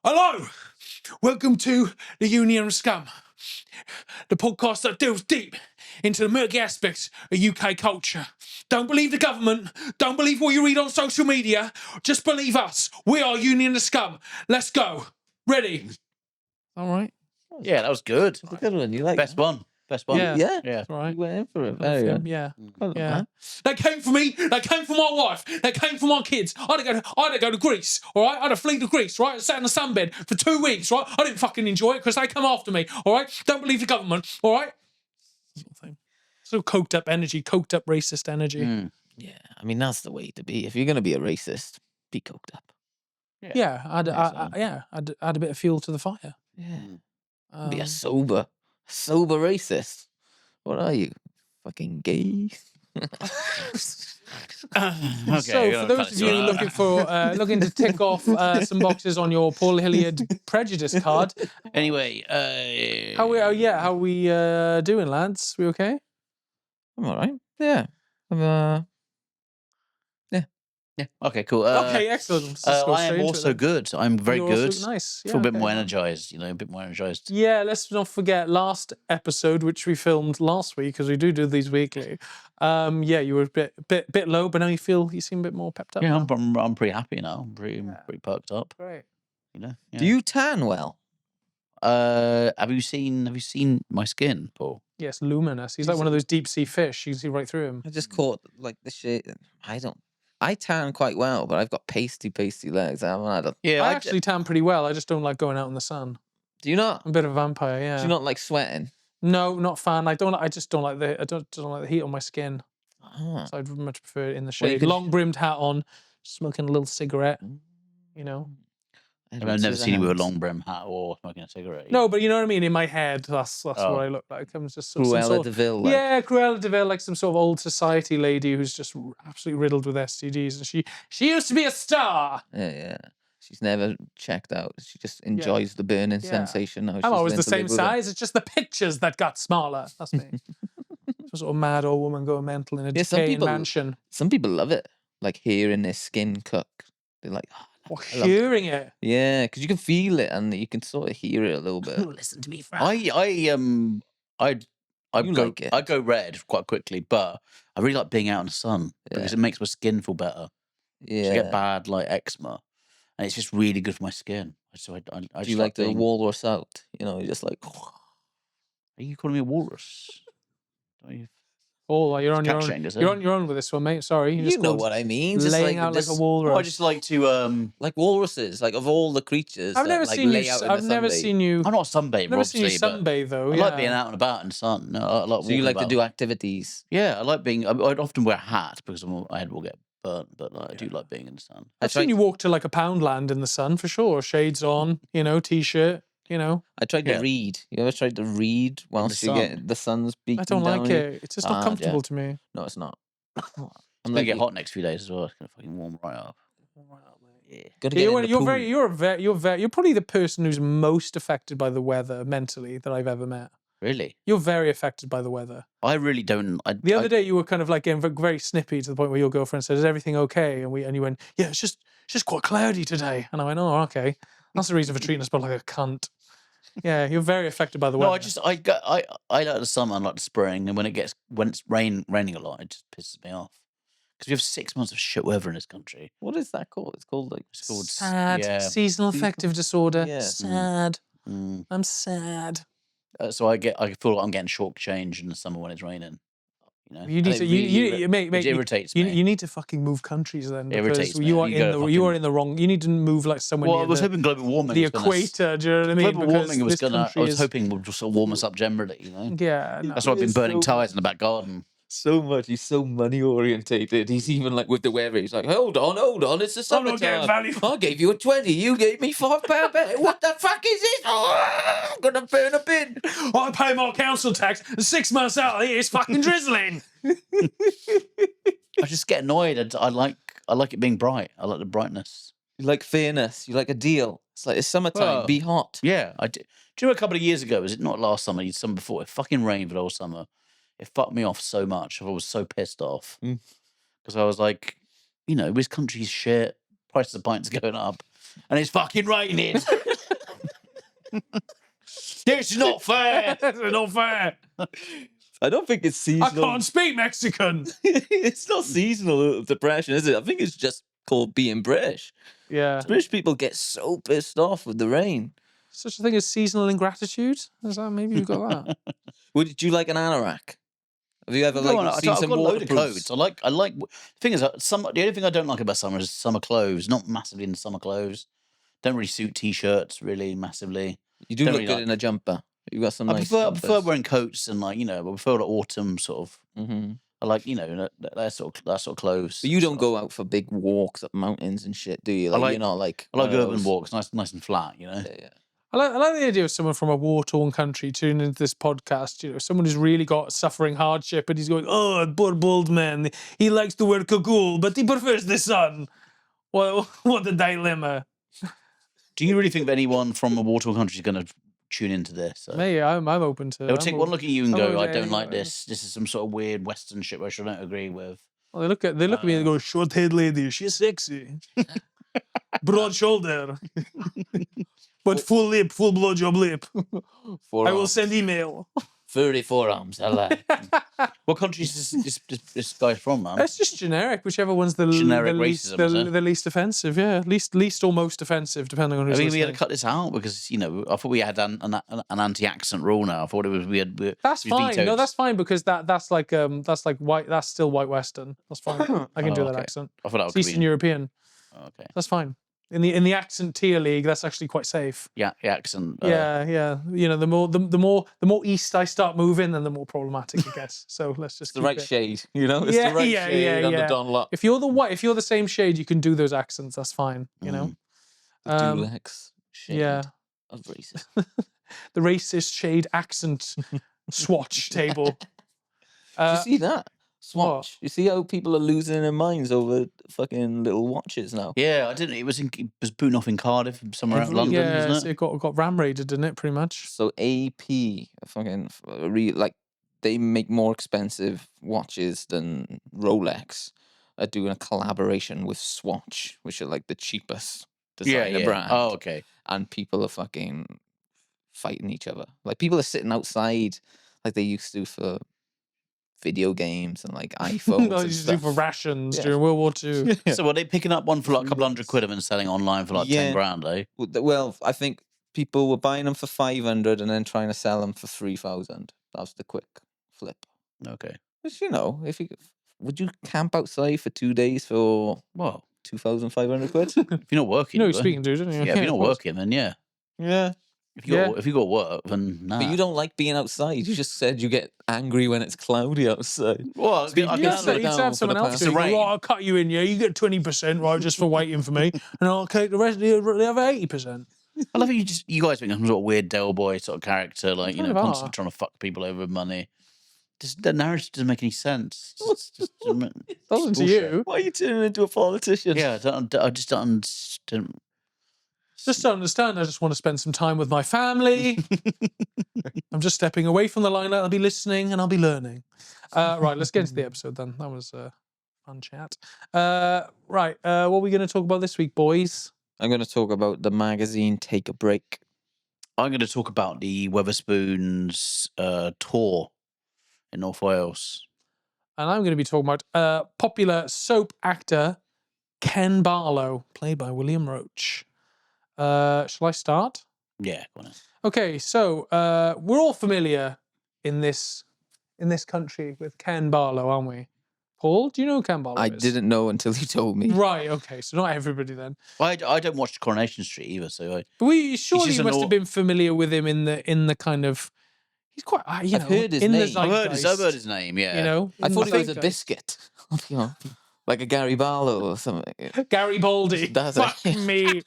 Hello, welcome to the Union of Scum, the podcast that delves deep into the murky aspects of UK culture. Don't believe the government, don't believe what you read on social media, just believe us. We are Union of Scum. Let's go. Ready? All right. Yeah, that was good. That's a good one. You like Best one. Best one. Yeah. Yeah. Yeah. All right. You went in for it. There you go. Yeah. Well done, Yeah. man. They came for me. They came for my wife. They came for my kids. I had to go to Greece, all right? I had to flee to Greece, right? I sat in the sunbed for 2 weeks, right? I didn't fucking enjoy it because they come after me, all right? Don't believe the government, all right? Sort of thing. So coked up energy, coked up racist energy. Yeah, I mean, that's the way to be. If you're going to be a racist, be coked up. Yeah, I'd add a bit of fuel to the fire. Yeah. Be a sober racist. What are you? Fucking gay? Okay, So, for those of you looking to tick off some boxes on your Paul Hilleard prejudice card, Anyway, how we doing, lads? We okay? I'm all right. Yeah. I'm, yeah. Okay, cool. Okay, excellent. Let's just go I straight am into it also then. good. I'm very You're good. also nice. Feel a bit okay. more energized, a bit more energized. Yeah, let's not forget last episode, which we filmed last week, because we do these weekly. Yeah, you were a bit low, but now you seem a bit more pepped up. Yeah, now. I'm pretty happy now. I'm pretty perked up. Great. Yeah. Do you tan well? Have you seen my skin, Paul? Yes, luminous. He's like one of those deep sea fish. You can see right through him. I just caught like the shit. I tan quite well, but I've got pasty legs. Yeah, I actually tan pretty well. I just don't like going out in the sun. Do you not? I'm a bit of a vampire. Yeah. Do you not like sweating? No, not fan. I just don't like the heat on my skin. Ah. So I'd much prefer it in the Well, you shade. could- Long brimmed hat on, smoking a little cigarette. You know. I've never seen you with a long brim hat or smoking a cigarette. No, but you know what I mean. In my head, that's what I look like. I'm just some Cruella sort de of, Vil. Like. yeah, Cruella de Vil, like some sort of old society lady who's just absolutely riddled with STDs, and she used to be a star. Yeah. She's never checked out. She just enjoys the burning sensation. I'm always the same size. It's just the pictures that got smaller. That's me. Some sort of mad old woman going mental in a decaying mansion. Some people love it, like hearing their skin cook. They're like, hearing it. Yeah, because you can feel it and you can sort of hear it a little bit. Listen to me, Frank. I go red quite quickly, but I really like being out in the sun because it makes my skin feel better. Yeah, I get bad like eczema, and it's just really good for my skin. So I do just you like the being... walrus out? You're just like. Are you calling me a walrus? Don't you? Oh, you're on your own. You're on your own with this one, mate. Sorry, You know what I mean? Just laying out like a walrus. I just like to like walruses, like of all the creatures. I've never seen you. I've never seen you. I'm not sunbathe. I've never seen you sunbathe though. I like being out and about in the sun. No, I like so you like about. to do activities? Yeah, I like being. I'd often wear a hat because my head will get burnt, but I do like being in the sun. I've seen you walk to like a Poundland in the sun for sure. Shades on, t-shirt. I tried to read. You ever tried to read whilst you get the sun's beating down? I don't like it. It's just not comfortable to me. No, it's not. I'm gonna get hot next few days as well. It's gonna fucking warm right up. Yeah. You're probably the person who's most affected by the weather mentally that I've ever met. Really? You're very affected by the weather. I really don't. The other day you were kind of like getting very snippy to the point where your girlfriend said, "Is everything okay?" And you went, "Yeah, it's just quite cloudy today." And I went, "Oh, okay. That's the reason for treating us both like a cunt." Yeah, you're very affected by the weather. No, I like the summer and like the spring, and when it's raining a lot, it just pisses me off. Because we have 6 months of shit weather in this country. What is that called? It's called sad seasonal affective disorder. Yeah. Sad. I'm sad. So I feel like I'm getting shortchanged in the summer when it's raining. You need to. It irritates me. You need to fucking move countries then. Because irritates me. you are in the wrong. You need to move like somewhere. Well, near I was hoping global warming. The equator. Do you know what I mean? Global warming was gonna. I was hoping would just warm us up generally. Yeah. That's why I've been burning tyres in the back garden. so much. He's so money orientated. He's even like with the weather. He's like, hold on, it's the I'm not getting summertime. value. I gave you a 20. You gave me £5 bet. What the fuck is this? Oh, I'm gonna burn a bin. I pay my council tax, and 6 months out of here, it's fucking drizzling. I just get annoyed. I like it being bright. I like the brightness. You like fairness. You like a deal. It's like it's summertime. Well, Be hot. Yeah, I do. Do you know a couple of years ago? Was it not last summer? The summer before? It fucking rained for the whole summer. It fucked me off so much. I was so pissed off because I was like, this country's shit. Prices of pints are going up, and it's fucking raining. It's not fair. It's not fair. I don't think it's seasonal. I can't speak Mexican. It's not seasonal depression, is it? I think it's just called being British. Yeah. British people get so pissed off with the rain. Such a thing as seasonal ingratitude? Is that maybe you've got that? Would you like an anorak? Have you ever seen I've some got a load of waterproofs? clothes. I like. The thing is, the only thing I don't like about summer is summer clothes. Not massively into summer clothes. Don't really suit t-shirts really massively. You do Don't look really good in a jumper. You've got some I nice prefer jumpers. wearing coats and I prefer the autumn sort of. Mm-hmm. I like that sort of clothes. But you don't go out for big walks up mountains and shit, do you? You're not like I like one of urban those- walks, nice and flat. Yeah. I like the idea of someone from a war-torn country tuning into this podcast. Someone who's really got suffering hardship, and he's going, "Oh, poor bald man. He likes to wear cagoule, but he prefers the sun." Well, what a dilemma. Do you really think that anyone from a war-torn country is going to tune into this? So? Me, I'm open to. They'll take one look at you and I'm go, open "I to don't anyone. like this. This is some sort of weird Western shit which I don't agree with." Well, they look at me and go, "Short-haired lady, she's sexy, broad shoulder, but full lip, full blowjob lip. I will send email." 34 arms, I like. What country is this guy from, man? It's just generic, whichever one's the Generic least, racism, is it? the least offensive. Yeah, least or most offensive, depending on I who's mean, we had listening. to cut this out because I thought we had an anti-accent rule now. I thought it was That's we fine. vetoed. No, that's fine because that's like white. That's still white Western. That's fine. I can do that okay. accent. I thought that It's was Eastern European. Okay. That's fine. In the accent tier league, that's actually quite safe. Yeah, the accent. Yeah. The more east I start moving, then the more problematic it gets. So let's just It's the keep right it. shade, It's Yeah, the right yeah, shade yeah, on the yeah. Dunlop. If you're the same shade, you can do those accents. That's fine. Mm. Dulux shade yeah. of racist. The racist shade accent swatch table. Did you see that? Swatch. what? You see how people are losing their minds over fucking little watches now? Yeah, I didn't. It was booting off in Cardiff, somewhere out in London, Yeah, isn't so it? it got ram raided, didn't it? Pretty much. So AP, they make more expensive watches than Rolex. Are doing a collaboration with Swatch, which are like the cheapest designer brand. Oh, okay. And people are fucking fighting each other. Like people are sitting outside like they used to for video games and like iPhones. They and used to do stuff. for rations Yeah. during World War II. So were they picking up one for like a couple £100 and then selling online for like Yeah. 10 grand, eh? Well, I think people were buying them for 500 and then trying to sell them for 3,000. That was the quick flip. Okay. Which would you camp outside for 2 days for Well, 2,500 quid? if you're not working, You know who you you're speaking to, don't you? Yeah, if you're not of course. working, then yeah. Yeah. If you got work, then nah. But you don't like being outside. You just said you get angry when it's cloudy outside. Well, You I You Yeah, have to, slow you'd down have for someone the else past- do it. It's the rain. Right, I'll cut you in, yeah. You get 20%, right, just for waiting for me, and I'll take the rest of the other 80%. I love how you guys think I'm some sort of weird Del Boy sort of character, like, Kind of are. constantly trying to fuck people over with money. Just the narrative doesn't make any sense. Doesn't to bullshit. you. Why are you turning into a politician? Yeah, I just don't understand. Just to understand, I just want to spend some time with my family. I'm just stepping away from the limelight. I'll be listening and I'll be learning. Right, let's get into the episode then. That was a fun chat. Right, what are we going to talk about this week, boys? I'm going to talk about the magazine Take a Break. I'm going to talk about the Wetherspoons tour in North Wales. And I'm going to be talking about popular soap actor Ken Barlow, played by William Roache. Shall I start? Yeah, go on then. Okay, so we're all familiar in this country with Ken Barlow, aren't we? Paul, do you know who Ken Barlow I is? didn't know until you told me. Right, okay, so not everybody then. I don't watch Coronation Street either, so But surely just you an must all- have been familiar with him in the kind of. He's quite, I've heard his in the name. I've heard zeitgeist, his name. Yeah. You know, I in thought the he was a zeitgeist. biscuit, like a Gary Barlow or something. Garibaldi. That's Fuck me.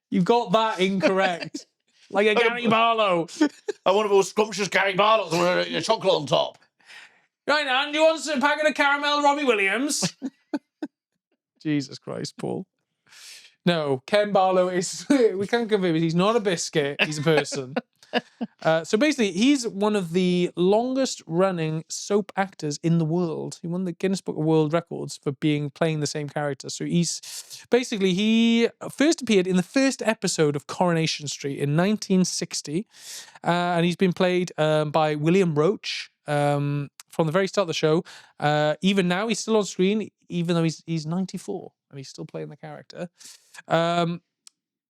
You got that incorrect. Like a Gary Barlow. I want those scrumptious Gary Barlows with a chocolate on top. Right now, do you want a packet of caramel Robbie Williams? Jesus Christ, Paul. No, Ken Barlow is... we can't convince him. He's not a biscuit. He's a person. So basically, he's one of the longest-running soap actors in the world. He won the Guinness Book of World Records for playing the same character. So he first appeared in the first episode of Coronation Street in 1960, and he's been played by William Roache from the very start of the show. Even now, he's still on screen, even though he's 94, and he's still playing the character.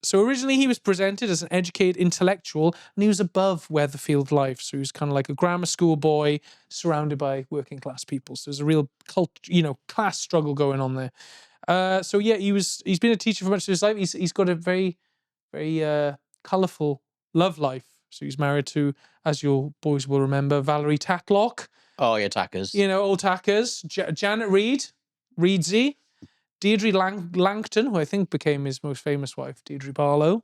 So originally he was presented as an educated intellectual, and he was above Weatherfield life. So he was kind of like a grammar school boy surrounded by working class people. So there's a real class struggle going on there. So yeah, he's been a teacher for much of his life. He's got a very, very colourful love life. So he's married to, as your boys will remember, Valerie Tatlock. Oh yeah, Tackers. Old Tackers. Janet Reedsy. Deirdre Langton, who I think became his most famous wife, Deirdre Barlow,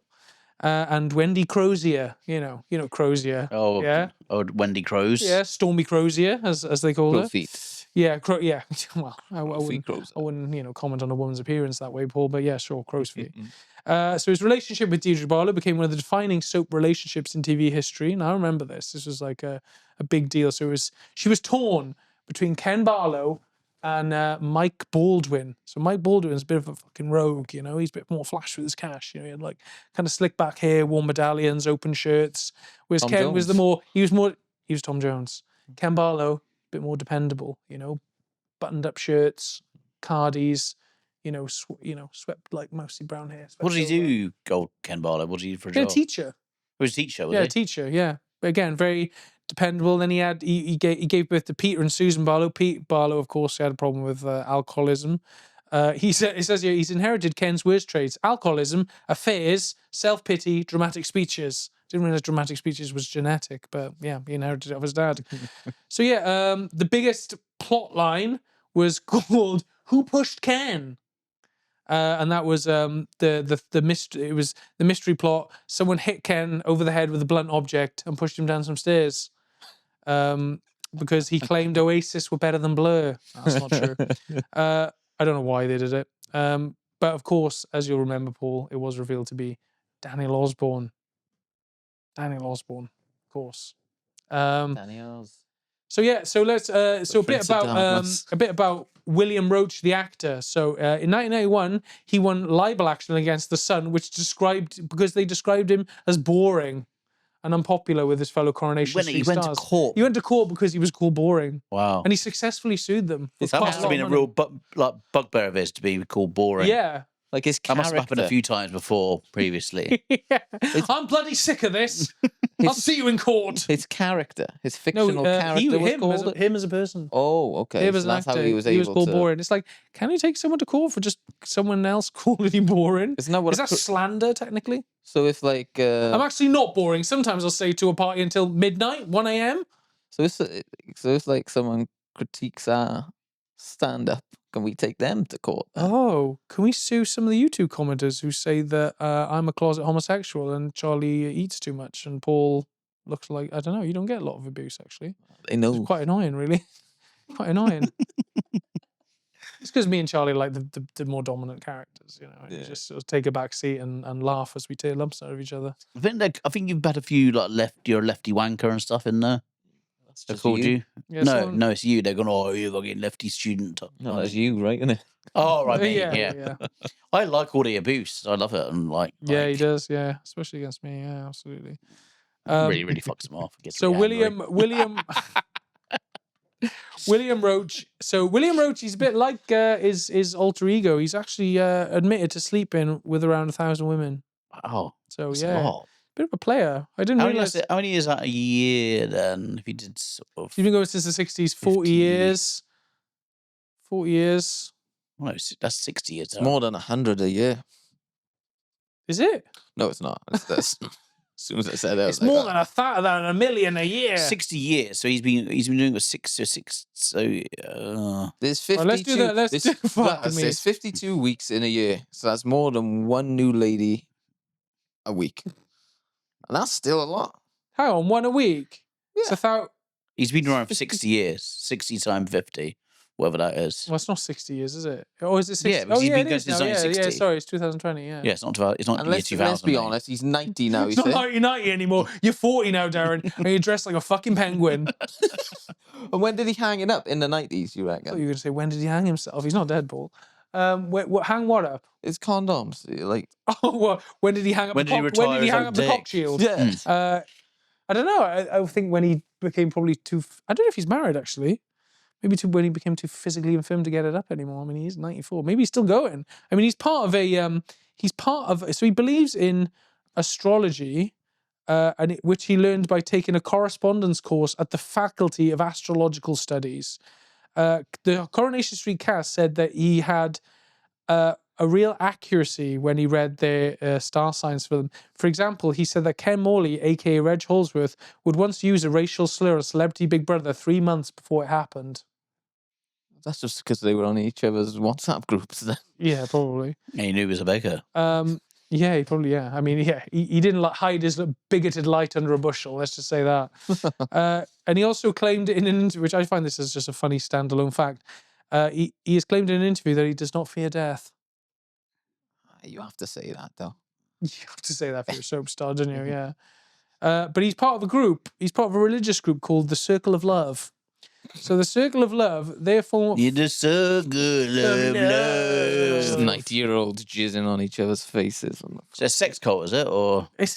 and Wendy Crozier. You know Crozier. Oh yeah. Oh, Wendy Crows. Yeah, Stormy Crozier, as they call her. Feet. Yeah, yeah. Well, I wouldn't Crows. comment on a woman's appearance that way, Paul. But yeah, sure, crow's feet. So his relationship with Deirdre Barlow became one of the defining soap relationships in TV history. And I remember this. This was like a big deal. So she was torn between Ken Barlow and Mike Baldwin. So Mike Baldwin's a bit of a fucking rogue, He's a bit more flash with his cash. He had like kind of slick back hair, worn medallions, open shirts. Whereas Tom Ken Jones. he was Tom Jones. Ken Barlow, a bit more dependable, buttoned up shirts, cardies, swept like mostly brown hair. What did he do, Ken Barlow? What did he do for a Yeah, job? teacher. He was a teacher, was Yeah, he? teacher, yeah. But again, very dependable. Then he gave birth to Peter and Susan Barlow. Pete Barlow, of course, had a problem with alcoholism. It says here he's inherited Ken's worst traits: alcoholism, affairs, self-pity, dramatic speeches. Didn't realize dramatic speeches was genetic, but yeah, he inherited it off his dad. So yeah, the biggest plot line was called "Who Pushed Ken?" And that was the mystery. It was the mystery plot. Someone hit Ken over the head with a blunt object and pushed him down some stairs, because he claimed Oasis were better than Blur. That's not true. I don't know why they did it. But of course, as you'll remember, Paul, it was revealed to be Daniel Osborne. Daniel Osborne, of course. Daniels. So yeah, so let's a bit Prince of Darkness. about William Roache, the actor. So in 1991, he won libel action against The Sun, because they described him as boring and unpopular with his fellow Coronation Street He went stars. to court. He went to court because he was called boring, Wow. and he successfully sued them. For That quite must have lot been of a money. real bugbear of his to be called boring. Yeah. Like his That character. must have happened a few times before, previously. Yeah. I'm bloody sick of this. I'll see you in court. His character, his fictional character was called him as a person. Oh, okay. Him So as an that's actor. how he was able called to. boring. It's like, can you take someone to court for just someone else calling you boring? Isn't that what? Is that slander, technically? So if like. I'm actually not boring. Sometimes I'll stay to a party until midnight, 1 a.m. So if like someone critiques our stand-up, can we take them to court? Then? Oh, can we sue some of the YouTube commenters who say that I'm a closet homosexual and Charlie eats too much and Paul looks like, I don't know, you don't get a lot of abuse, actually. They know. It's quite annoying, really. Quite annoying. It's because me and Charlie are like the more dominant characters, and you just sort of take a back seat and laugh as we tear lumps out of each other. I think you've had a few you're a lefty wanker and stuff in there. They called you. Yeah, no, it's you. They're going, oh, you're fucking lefty student. No, that's you, right? Isn't it? Oh, right, me, yeah. yeah. I like all the abuse. I love it, and Yeah, he does. Yeah, especially against me. Yeah, absolutely. Really, really fucks him off. Gets So really angry. William Roache. So William Roache, he's a bit like his alter ego. He's actually admitted to sleeping with around 1,000 women. Oh, so that's yeah, a lot. bit of a player. I didn't realize. How many years out a year then? If you did sort of, He's been going since the 60s. 40 years. 40 years. well, no, that's 60 years. It's more than 100 a year. Is it? No, it's not. It's this. As soon as I said that, It's more than a million a year. 60 years. So he's been doing it six. So there's 52. Well, let's do that. Let's do fuck me. There's 52 weeks in a year, so that's more than one new lady a week, and that's still a lot. Hang on, one a week. Yeah. So he's been around for 60 years. 60 times 50, whatever that is. well, it's not 60 years, is it? Or is it 60? Yeah, because he's been going since Yeah, 1960. sorry, it's 2020. Yeah. Yeah, it's not year And let's 2000. be mate. honest, he's 90 now. It's not 1990 anymore. You're 40 now, Darren, and you're dressed like a fucking penguin. And when did he hang it up? In the 90s, you I thought you reckon? were going to say, when did he hang himself? He's not dead, Paul. Hang what up? It's condoms. Like, Oh, well, when did he hang up? When did he when retire did he his hang own up the dick? cock shield? yeah. I don't know. I think when he became probably too. I don't know if he's married actually. Maybe when he became too physically infirm to get it up anymore. I mean, he's 94. Maybe he's still going. I mean, he's part of a. So he believes in astrology, which he learned by taking a correspondence course at the Faculty of Astrological Studies. The Coronation Street cast said that he had a real accuracy when he read their star signs for them. For example, he said that Ken Morley, aka Reg Holsworth, would once use a racial slur on Celebrity Big Brother 3 months before it happened. That's just because they were on each other's WhatsApp groups then. Yeah, probably. Yeah, he knew he was a beggar. Yeah, he probably, yeah. I mean, yeah, he didn't hide his bigoted light under a bushel, let's just say that. And he also claimed in an interview, which I find this is just a funny standalone fact, he has claimed in an interview that he does not fear death. You have to say that, though. You have to say that for your soap star, don't you? Yeah. But he's part of a group. He's part of a religious group called the Circle of Love. So the Circle of Love, they're formed. You're the circle of Just love. 90-year-olds jizzing on each other's faces. It's a sex cult, is it? Or It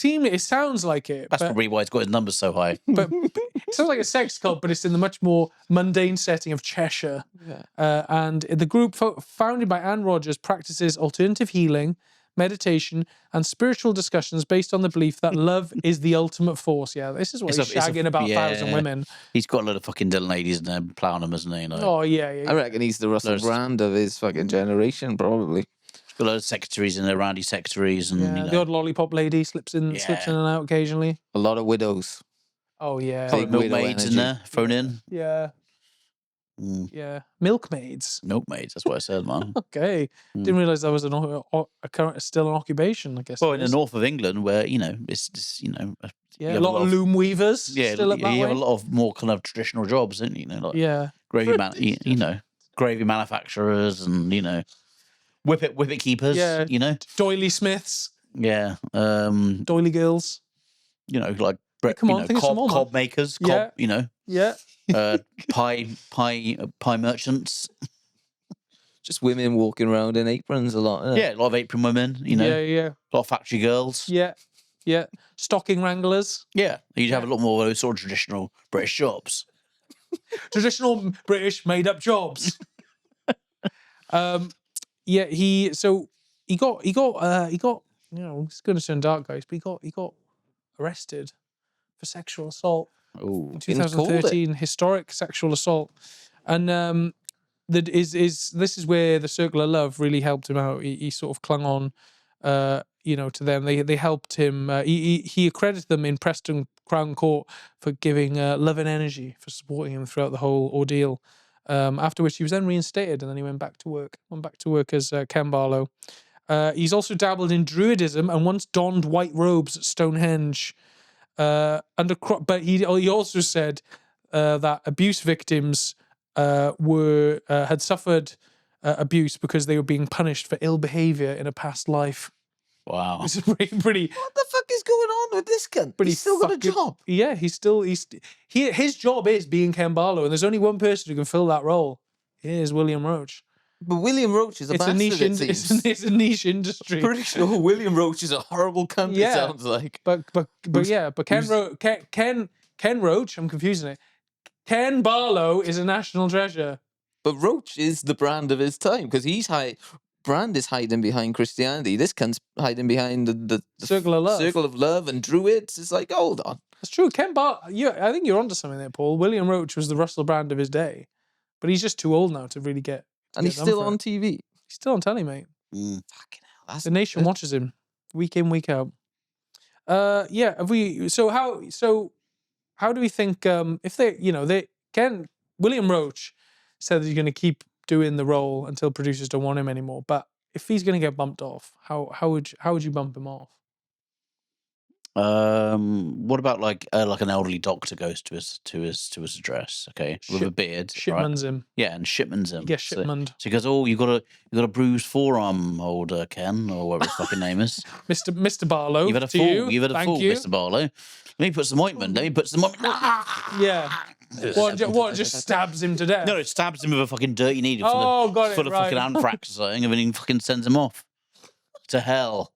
sounds like it. that's but, probably why it's got his numbers so high. but it sounds like a sex cult, but it's in the much more mundane setting of Cheshire. Yeah. And the group, founded by Anne Rogers, practices alternative healing, meditation, and spiritual discussions based on the belief that love is the ultimate force. Yeah, this is why he's shagging about 1,000 women. He's got a lot of fucking little ladies in there plowing them, isn't he? Like, Oh, yeah. I reckon he's the Russell Brand of his fucking generation, probably. he's got a lot of secretaries in there, Randy secretaries, and Yeah, the odd lollipop lady slips in and out occasionally. A lot of widows. Oh, yeah. Big milkmaids in energy. there thrown in. Yeah. Mm. Yeah. Milkmaids. Milkmaids, that's what I said, man. Okay. Didn't realise that was still an occupation, I guess. Well, it in the is. north of England, where it's just, Yeah, you a lot of loom weavers. yeah, still up you that have way. a lot of more kind of traditional jobs, don't you? Like Yeah. gravy gravy manufacturers, and whippet keepers. Yeah. Doily Smiths, Yeah. doily girls. Like come on, think of some more, man. cob makers, Yeah. Yeah. pie merchants. Just women walking around in aprons a lot. Yeah, a lot of apron women. Yeah. a lot of factory girls. Yeah. Yeah. Stocking wranglers. Yeah, you'd have a lot more of those sort of traditional British jobs. Traditional British made up jobs. Yeah, he got it's going to turn dark, guys, but he got arrested for sexual assault Oh, in 2013, historic sexual assault, and this is where the Circle of Love really helped him out. He sort of clung on, to them. They helped him. He accredited them in Preston Crown Court for giving love and energy, for supporting him throughout the whole ordeal. After which he was then reinstated, and then he went back to work as Ken Barlow. He's also dabbled in druidism and once donned white robes at Stonehenge. But he also said that abuse victims had suffered abuse because they were being punished for ill behavior in a past life. wow. It's pretty. What the fuck is going on with this cunt? But He's still got a job. Yeah, his job is being Ken Barlow, and there's only one person who can fill that role. Here's William Roache. But William Roache is a bastard, it seems. It's a niche industry. Pretty sure William Roache is a horrible cunt, Yeah. it sounds like. But Ken Roache, I'm confusing it. Ken Barlow is a national treasure. But Roache is the brand of his time, because Brand is hiding behind Christianity. This cunt's hiding behind the Circle of Love. Circle of Love and Druids. It's like, hold on. That's true. I think you're onto something there, Paul. William Roache was the Russell Brand of his day, but he's just too old now to really get. And he's still on TV. He's still on telly, mate. Fucking hell. That's The nation watches him week in, week out. Yeah. Have we? So how do we think? If they, William Roache said that he's going to keep doing the role until producers don't want him anymore. But if he's going to get bumped off, how would you bump him off? What about like an elderly doctor goes to his address, okay, with a beard, right? Shipman's him. Yeah, and shipman's him. He gets shipmaned. So he goes, "Oh, you got a bruised forearm, old Ken, or whatever his fucking name is." Mr. Barlow. You've had a to fall. you. You've had a Thank fall, you. Mr. Barlow. Let me put some ointment. Yeah. What just stabs him to death? No, it stabs him with a fucking dirty needle got it, full of fucking right. anthrax or something, and then he fucking sends him off to hell.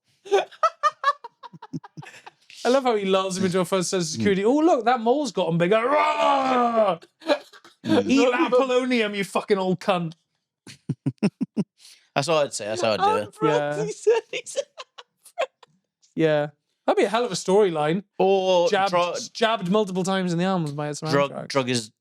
I love how he lulls him into a first sense of security. Oh, look, that mole's gotten bigger. Eat that polonium, you fucking old cunt. That's what I'd say. That's how I'd do it. Yeah. Yeah. That'd be a hell of a storyline. Or Jabbed multiple times in the arms by some anthrax.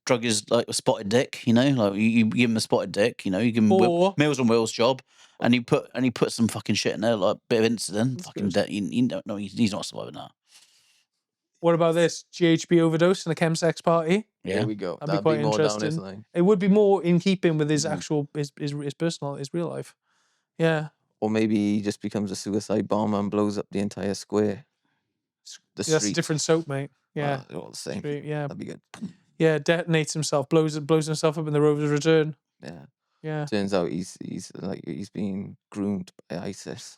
drug is like a spotted dick, like you give him a spotted dick, you give him Meals on Wheels job, and he put some fucking shit in there, like a bit of incident. Fucking you don't know, he's not surviving that. What about this? GHB overdose in a chemsex party? Yeah, There we go. That'd be quite more down his interesting. line. It would be more in keeping with his actual, his personal, his real life. Yeah. Or maybe he just becomes a suicide bomber and blows up the entire square. The That's a street. different soap, mate. Yeah. They're all the same. Yeah. That'd be good. Yeah, detonates himself, blows himself up in the Rover's Return. Yeah. Yeah. Turns out he's being groomed by ISIS.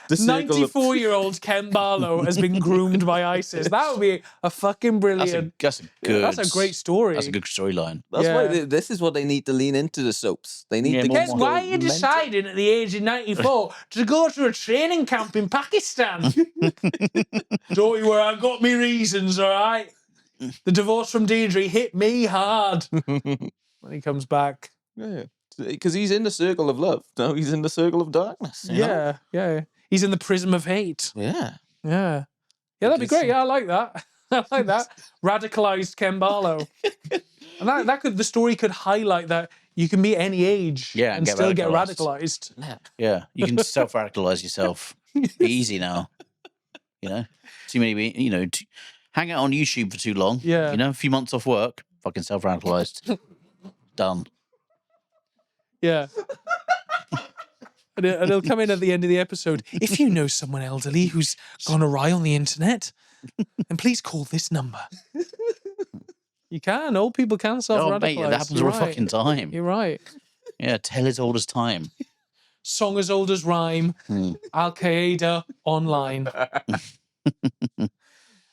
The 94-year-old Ken Barlow has been groomed by ISIS. That would be a fucking brilliant. That's a great story. That's a good storyline. That's why this is what they need to lean into the soaps. They need to get. Then why are you deciding at the age of 94 to go to a training camp in Pakistan? Don't you worry, I've got me reasons, all right? The divorce from Deirdre hit me hard when he comes back. Yeah. Because he's in the circle of love. No, he's in the circle of darkness. You know? Yeah. He's in the prism of hate. Yeah. Yeah, that'd be great. Yeah, I like that. I like that. Radicalized Ken Barlow. And the story could highlight that you can be any age and still get radicalized. Yeah, you can self-radicalize yourself. Easy now. Too many, hang out on YouTube for too long. Yeah. A few months off work, fucking self-radicalized. Done. Yeah. And it'll come in at the end of the episode. If you know someone elderly who's gone awry on the internet, then please call this number. You can. Old people can self-radicalize. Oh, mate, that happens all the fucking time. You're right. Yeah, tale as old as time. Song as old as rhyme. Al Qaeda online.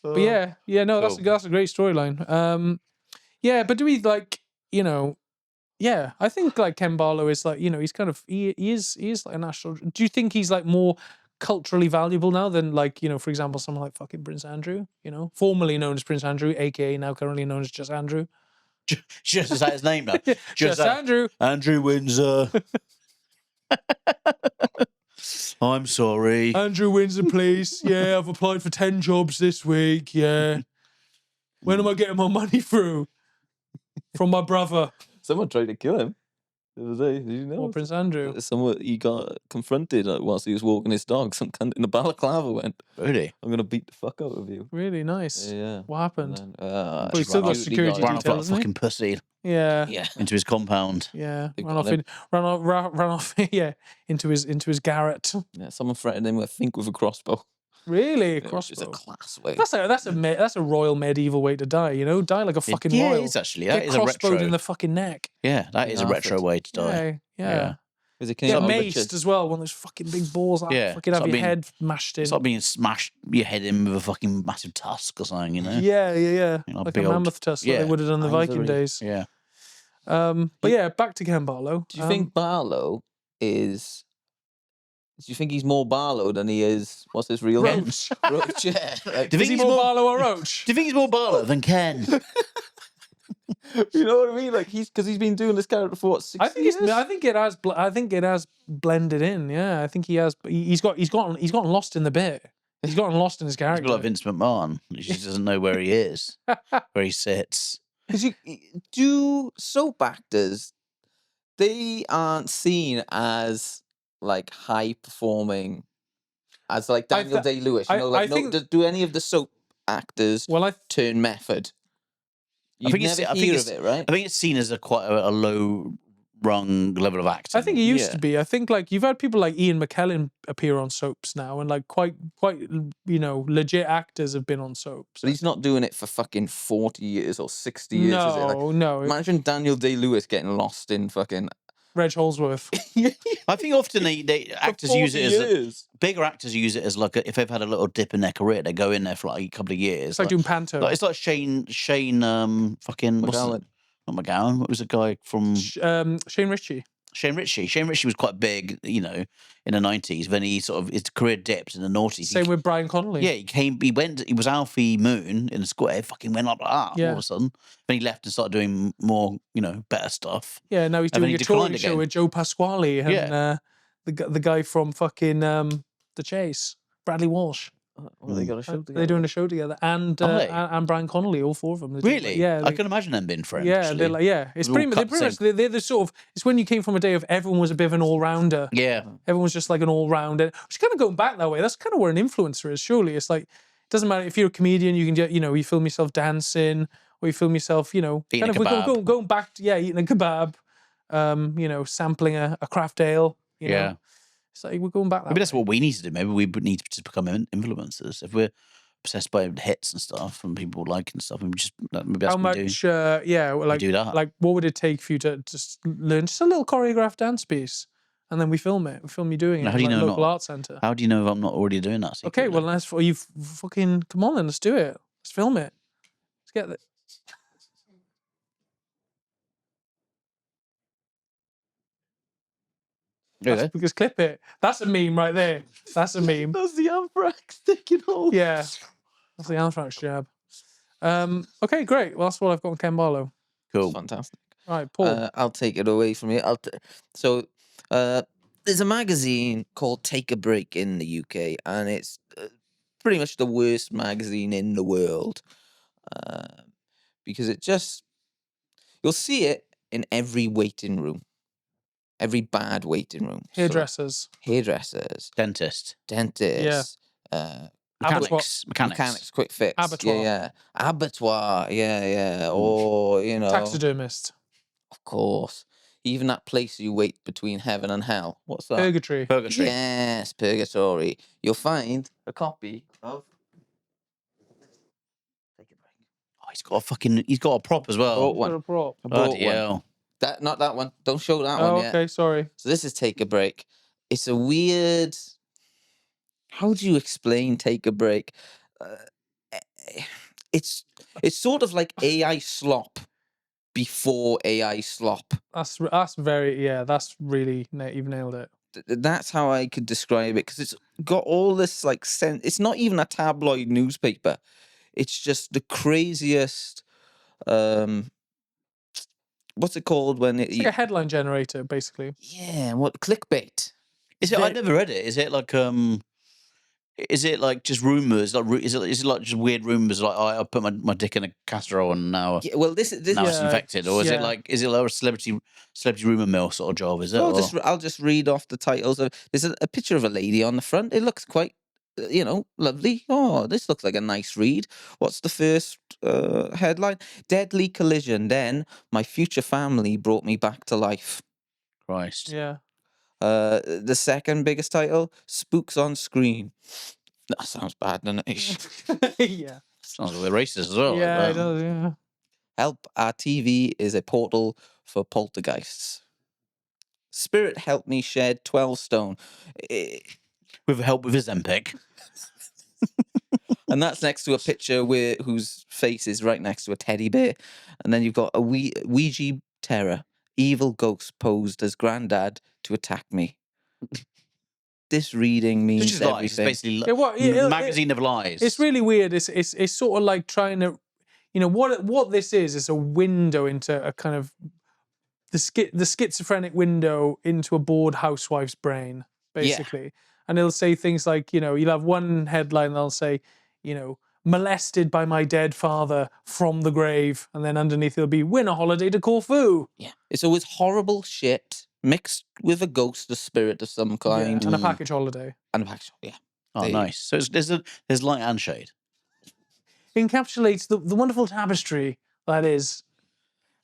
But yeah, no, that's a great storyline. Yeah, but do we yeah, I think like Ken Barlow is like, he's kind of he is like a national. Do you think he's like more culturally valuable now than like, for example, someone like fucking Prince Andrew, formerly known as Prince Andrew, aka now currently known as just Andrew. Just is that his name now? Just Andrew. Andrew Windsor. I'm sorry. Andrew Windsor, please. Yeah, I've applied for 10 jobs this week. Yeah. When am I getting my money through? From my brother. Someone tried to kill him the other day. Did you know? Or Prince Andrew. He got confronted whilst he was walking his dog. Some cunt in the balaclava went, "Really? I'm going to beat the fuck out of you." Really nice. Yeah. What happened? Then, well, he still got security ran off like a details, fucking pussy. Yeah. Into his compound. Yeah. Ran off. Yeah. Into his garret. Yeah. Someone threatened him, I think, with a crossbow. Really? A crossbow? It's a class way. That's a royal medieval way to die. Die like a fucking royal. Yeah, it is actually. That Get is a retro. crossbowed in the fucking neck. Yeah, that is a retro way to die. Yeah. Get maced as well. One of those fucking big balls. Yeah. Fucking have your head mashed in. It's like being smashed your head in with a fucking massive tusk or something, Yeah. Like a mammoth tusk like they would have done in the Viking days. Yeah. But yeah, back to Ken Barlow. Do you think Barlow is... Do you think he's more Barlow than he is... What's his real name? Roache. Roache, yeah. Do you think Is he more Barlow or Roache? Do you think he's more Barlow than Ken? You know what I mean? Like because he's been doing this character for what, 6 years? I think it has blended in. Yeah, I think he has. He's gotten lost in the bit. He's gotten lost in his character. He's like Vince McMahon. He just doesn't know where he is, where he sits. Because soap actors, they aren't seen as like high performing as like Daniel Day-Lewis. You know, like do any of the soap actors turn method? You'd never hear of it, right? I think it's seen as quite a low rung level of acting. I think it used to be. I think like you've had people like Ian McKellen appear on soaps now, and like quite legit actors have been on soaps. But he's not doing it for fucking 40 years or 60 years, is it? Like, no. Imagine Daniel Day-Lewis getting lost in fucking Reg Holsworth. I think often they actors use it as bigger actors use it as like if they've had a little dip in their career, they go in there for like a couple of years. It's like doing panto. It's like Shane fucking McGowan. Not McGowan. What was the guy from Shane Ritchie? Shane Ritchie was quite big, in the 90s. Then he sort of his career dipped in the noughties. Same with Brian Connolly. Yeah, he was Alfie Moon in the square, fucking went up like that all of a sudden. Then he left and started doing more, better stuff. Yeah, now he's doing a touring show with Joe Pasquale and the guy from fucking The Chase, Bradley Walsh. Well, they got a show together. They're doing a show together, and Brian Connolly, all four of them. Really? I can imagine them being friends. Yeah, they're like, it's pretty much they're the sort of. It's when you came from a day of everyone was a bit of an all rounder. Yeah, everyone was just like an all rounder. Which kind of going back that way. That's kind of where an influencer is. Surely, it's like it doesn't matter if you're a comedian. You can get you film yourself dancing, or you film yourself, eating kind of a kebab. Going back to eating a kebab, sampling a craft ale. You know. So we're going back. Maybe that's what we need to do. Maybe we need to just become influencers. If we're obsessed by hits and stuff and people liking stuff, and maybe that's what we do. Like do that. Like, what would it take for you to just learn just a little choreographed dance piece, and then we film it. We film you doing it. How do you know? Local art centre. How do you know if I'm not already doing that? Secretly? Okay, well, you fucking come on, then let's do it. Let's film it. Let's get it. Because clip it. That's a meme right there. That's a meme. That's the anthrax taking hold. Yeah, that's the anthrax jab. Okay, great. Well, that's what I've got on Ken Barlow. Cool, fantastic. All right, Paul. I'll take it away from you. There's a magazine called Take a Break in the UK, and it's pretty much the worst magazine in the world because you'll see it in every waiting room. Every bad waiting room. Hairdressers. Dentist. Mechanics, quick fix. Abattoir. Abattoir, or, Taxidermist. Of course. Even that place you wait between heaven and hell. What's that? Purgatory. Yes, purgatory. You'll find a copy of Take a Break. He's got a prop as well. A prop. Bloody hell. Not that one. Don't show that one yet. Okay, sorry. So this is Take a Break. It's a weird. How do you explain Take a Break? It's sort of like AI slop before AI slop. That's very That's really you've nailed it. That's how I could describe it because it's got all this like sense. It's not even a tabloid newspaper. It's just the craziest. What's it called when it's like a headline generator, basically. Yeah, what clickbait? Is it? I've never read it. Is it like just rumors? Like, is it like just weird rumors? Like, I put my dick in a casserole and now, this now it's infected, or is it like a celebrity rumor mill sort of job? Is it? I'll just read off the titles. There's a picture of a lady on the front. It looks quite, lovely. Oh, this looks like a nice read. What's the first headline? Deadly collision. Then my future family brought me back to life. Christ. Yeah. The second biggest title, Spooks on Screen. That sounds bad, doesn't it? Yeah. Sounds a bit racist as well. Yeah, it does, yeah. Help, our TV is a portal for poltergeists. Spirit helped me shed 12 stone. With help with his MPEG. And that's next to a picture whose face is right next to a teddy bear. And then you've got a Ouija terror. Evil ghost posed as granddad to attack me. This reading means everything. It's basically magazine of lies. It's really weird. It's sort of like trying to, what this is a window into a kind of the schizophrenic window into a bored housewife's brain, basically. Yeah. And it'll say things like, you'll have one headline that'll say, molested by my dead father from the grave, and then underneath it'll be win a holiday to Corfu. Yeah, it's always horrible shit mixed with a ghost, a spirit of some kind, and a package holiday. And a package, yeah. Oh, nice. So there's light and shade. Encapsulates the wonderful tapestry that is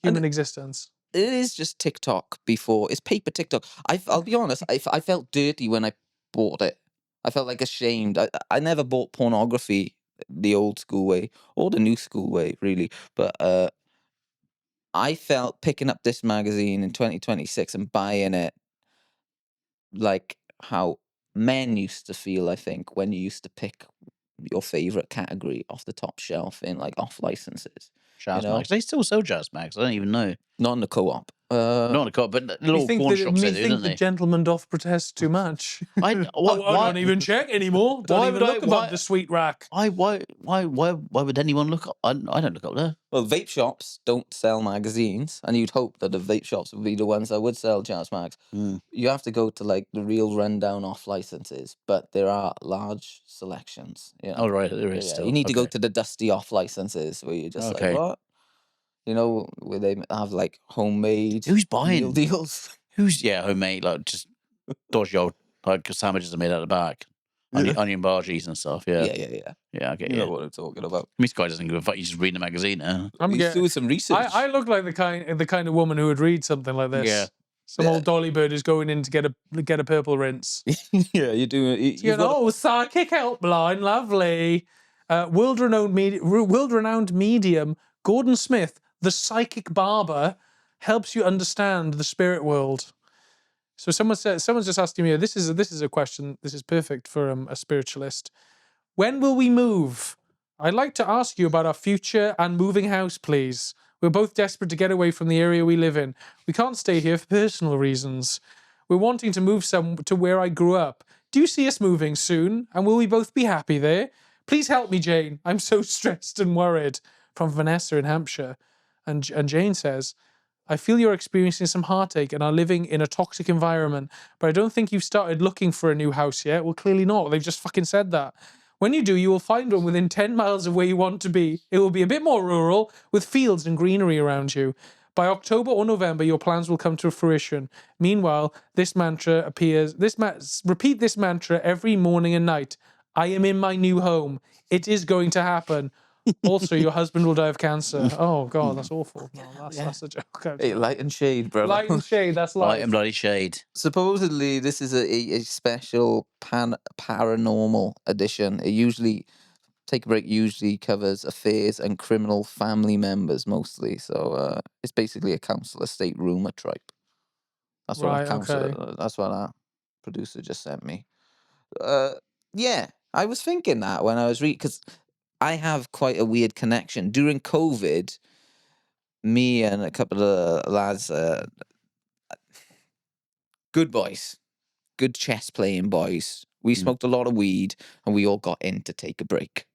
human existence. It is just TikTok before. It's paper TikTok. I'll be honest. I felt dirty when I bought it. I felt like ashamed. I never bought pornography the old school way or the new school way, really. But I felt picking up this magazine in 2026 and buying it like how men used to feel, I think, when you used to pick your favorite category off the top shelf in like off licenses. Jazz You know? mags. They still sell jazz mags. I don't even know. Not in the co-op. Not in the co-op, but the little pawn shops they do, don't the they? gentleman doth protest too much. I don't even check anymore. Don't even look above the sweet rack. Why would anyone look up? I don't look up there. Well, vape shops don't sell magazines, and you'd hope that the vape shops would be the ones that would sell jazz mags. You have to go to like the real rundown off licenses, but there are large selections. You know? Oh, right, there is still. You need to go to the dusty off licenses where you're just like, what? You know, where they have like homemade Who's buying meal deals. Homemade, like just dodgy old like sandwiches are made out the back. Onion bhaji's and stuff, yeah. Yeah, I get you know what I'm talking about. This guy doesn't give a fuck, he's just reading the magazine now. He's doing some research. I look like the kind of woman who would read something like this. Yeah. Some old dolly bird is going in to get a purple rinse. Yeah, you're doing psychic helpline, lovely. World-renowned medium Gordon Smith, the psychic barber, helps you understand the spirit world. So someone's just asking me, this is a question, this is perfect for a spiritualist. When will we move? I'd like to ask you about our future and moving house, please. We're both desperate to get away from the area we live in. We can't stay here for personal reasons. We're wanting to move to where I grew up. Do you see us moving soon? And will we both be happy there? Please help me, Jane. I'm so stressed and worried. From Vanessa in Hampshire. And Jane says, I feel you're experiencing some heartache and are living in a toxic environment, but I don't think you've started looking for a new house yet. Well, clearly not. They've just fucking said that. When you do, you will find one within 10 miles of where you want to be. It will be a bit more rural, with fields and greenery around you. By October or November, your plans will come to fruition. Meanwhile, this mantra appears. Repeat this mantra every morning and night. I am in my new home. It is going to happen. Also, your husband will die of cancer. Oh, God, that's awful. No, that's a joke. Hey, light and shade, brother. Light and shade, that's life. Light and bloody shade. Supposedly, this is a special paranormal edition. It usually, Take a Break usually covers affairs and criminal family members mostly. So it's basically a council estate rumour tripe. That's what that's what our producer just sent me. Yeah, I was thinking that when I was reading, because I have quite a weird connection. During COVID, me and a couple of lads, good boys, good chess playing boys, we smoked a lot of weed and we all got in to take a break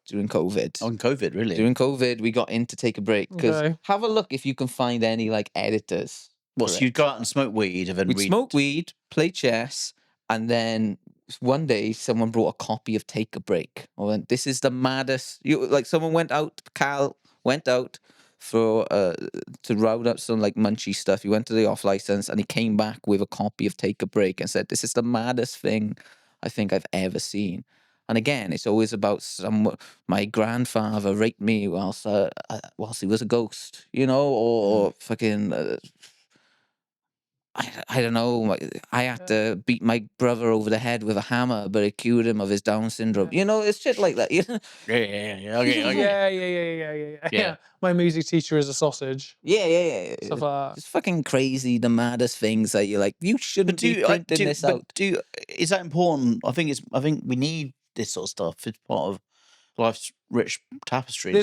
during COVID. On COVID, really? During COVID, we got in to take a break. Because have a look if you can find any like editors. What, so you'd go out and smoke weed and then we'd smoke weed, play chess, and then one day someone brought a copy of Take a Break. I went, this is the maddest. Someone went out, Cal went out for to round up some like munchy stuff. He went to the off license and he came back with a copy of Take a Break and said, this is the maddest thing I think I've ever seen. And again, it's always about my grandfather raped me whilst he was a ghost, you know, or fucking. I don't know. I had to beat my brother over the head with a hammer, but it cured him of his Down syndrome. You know, it's shit like that. You know? Yeah. Okay. Yeah. My music teacher is a sausage. Yeah. Stuff like that. It's fucking crazy. The maddest things that you're like, you shouldn't be printing this out. Is that important? I think we need this sort of stuff. It's part of life's rich tapestry.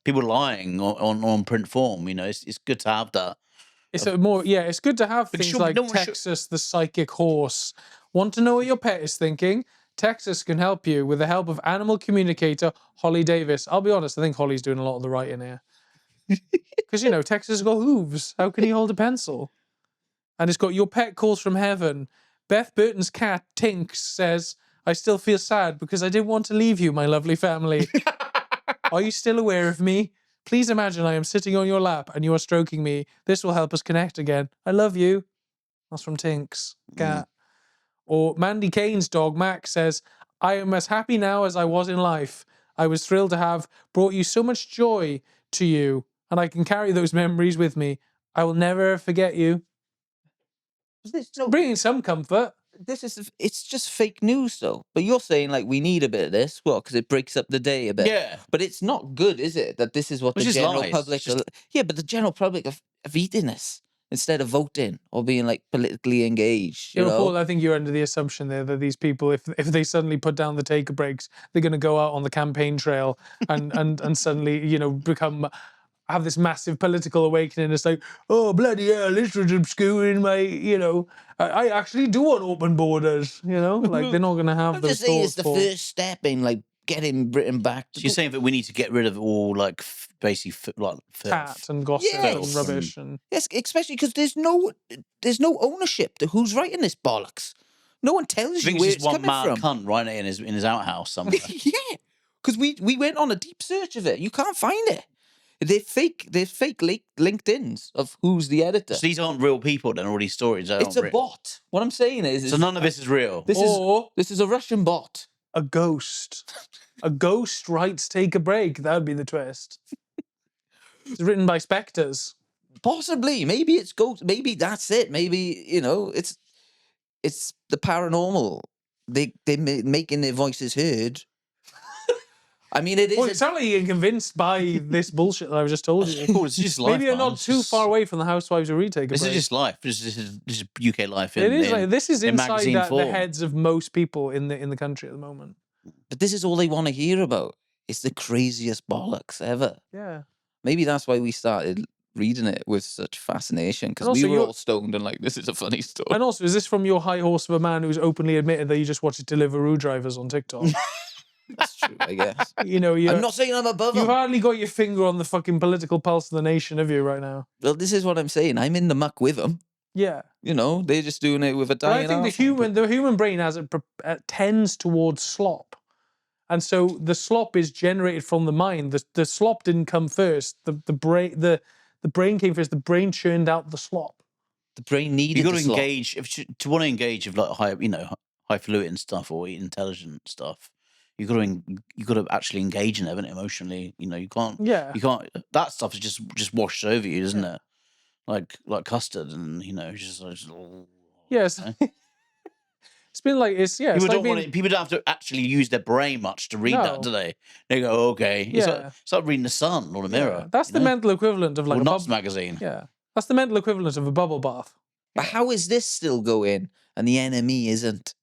People lying on print form. You know, it's good to have that. It's good to have things like Texas, the psychic horse. Want to know what your pet is thinking? Texas can help you with the help of animal communicator Holly Davis. I'll be honest, I think Holly's doing a lot of the writing here. Because, Texas has got hooves. How can he hold a pencil? And it's got your pet calls from heaven. Beth Burton's cat, Tinks, says, I still feel sad because I didn't want to leave you, my lovely family. Are you still aware of me? Please imagine I am sitting on your lap and you are stroking me. This will help us connect again. I love you. That's from Tinks. Cat. Or Mandy Kane's dog, Max, says, I am as happy now as I was in life. I was thrilled to have brought you so much joy to you, and I can carry those memories with me. I will never forget you. Bringing some comfort. It's just fake news though. But you're saying like we need a bit of this, well, because it breaks up the day a bit. Yeah. But it's not good, is it? That this is what It's the just general lies. public. It's just- Yeah, but the general public have eaten this instead of voting or being like politically engaged. You Yeah, know. Paul, I think you're under the assumption there that these people, if they suddenly put down the taker breaks, they're going to go out on the campaign trail and suddenly, you know, have this massive political awakening. It's like, oh, bloody hell, this was obscuring my, you know, I actually do want open borders, you know? Like, they're not going to have I'm those just saying it's thoughts. the Paul. first step in like getting Britain back. So you're saying that we need to get rid of all like basically like Tat and gossip Yes. and rubbish. And Yes, especially because there's no ownership to who's writing this bollocks. No one tells I you think where it's it's just one coming mad from. cunt writing it in his outhouse somewhere. Yeah, because we went on a deep search of it. You can't find it. They're fake LinkedIn's of who's the editor. So these aren't real people then, all these stories. It's a bot. What I'm saying is So none of this is real. this or is a Russian bot. a ghost. A ghost writes Take a Break. That would be the twist. It's written by spectres. Possibly, maybe it's ghost. Maybe that's it. Maybe it's the paranormal. They're making their voices heard. I mean, it is. Well, you sound like you're convinced by this bullshit that I just told you. Cool, it's just life. Maybe you're man. not It's too just- far away from the Housewives of Retake a This is Break. just life. This is UK life. It is like this is in inside magazine the form. heads of most people in the country at the moment. But this is all they want to hear about. It's the craziest bollocks ever. Yeah. Maybe that's why we started reading it with such fascination, because And we also were you're- all stoned and like, this is a funny story. And also, is this from your high horse of a man who's openly admitted that you just watches Deliveroo drivers on TikTok? That's true, I guess. You know, I'm not saying I'm above you've them. hardly got your finger on the fucking political pulse of the nation, have you, right now? Well, this is what I'm saying. I'm in the muck with them. Yeah. You know, they're just doing it with a But I dying think the human brain tends towards slop. And so the slop is generated from the mind. The slop didn't come first. The brain came first. The brain churned out the slop. The brain needed You got the to slop. engage to want to engage with like highfalutin stuff or intelligent stuff. You got to actually engage in it, haven't it, emotionally. You know, you can't. Yeah. You can't. That stuff is just washed over you, isn't it? Like custard, and just Yes. It's been like it's People it's like don't being, want it. People don't have to actually use their brain much to read No. that, do they? They go, okay. It's Yeah. like reading the Sun or the Mirror. Yeah, that's you the know? mental equivalent of like or a Nuts bubble. magazine. Yeah, that's the mental equivalent of a bubble bath. But how is this still going and the enemy isn't?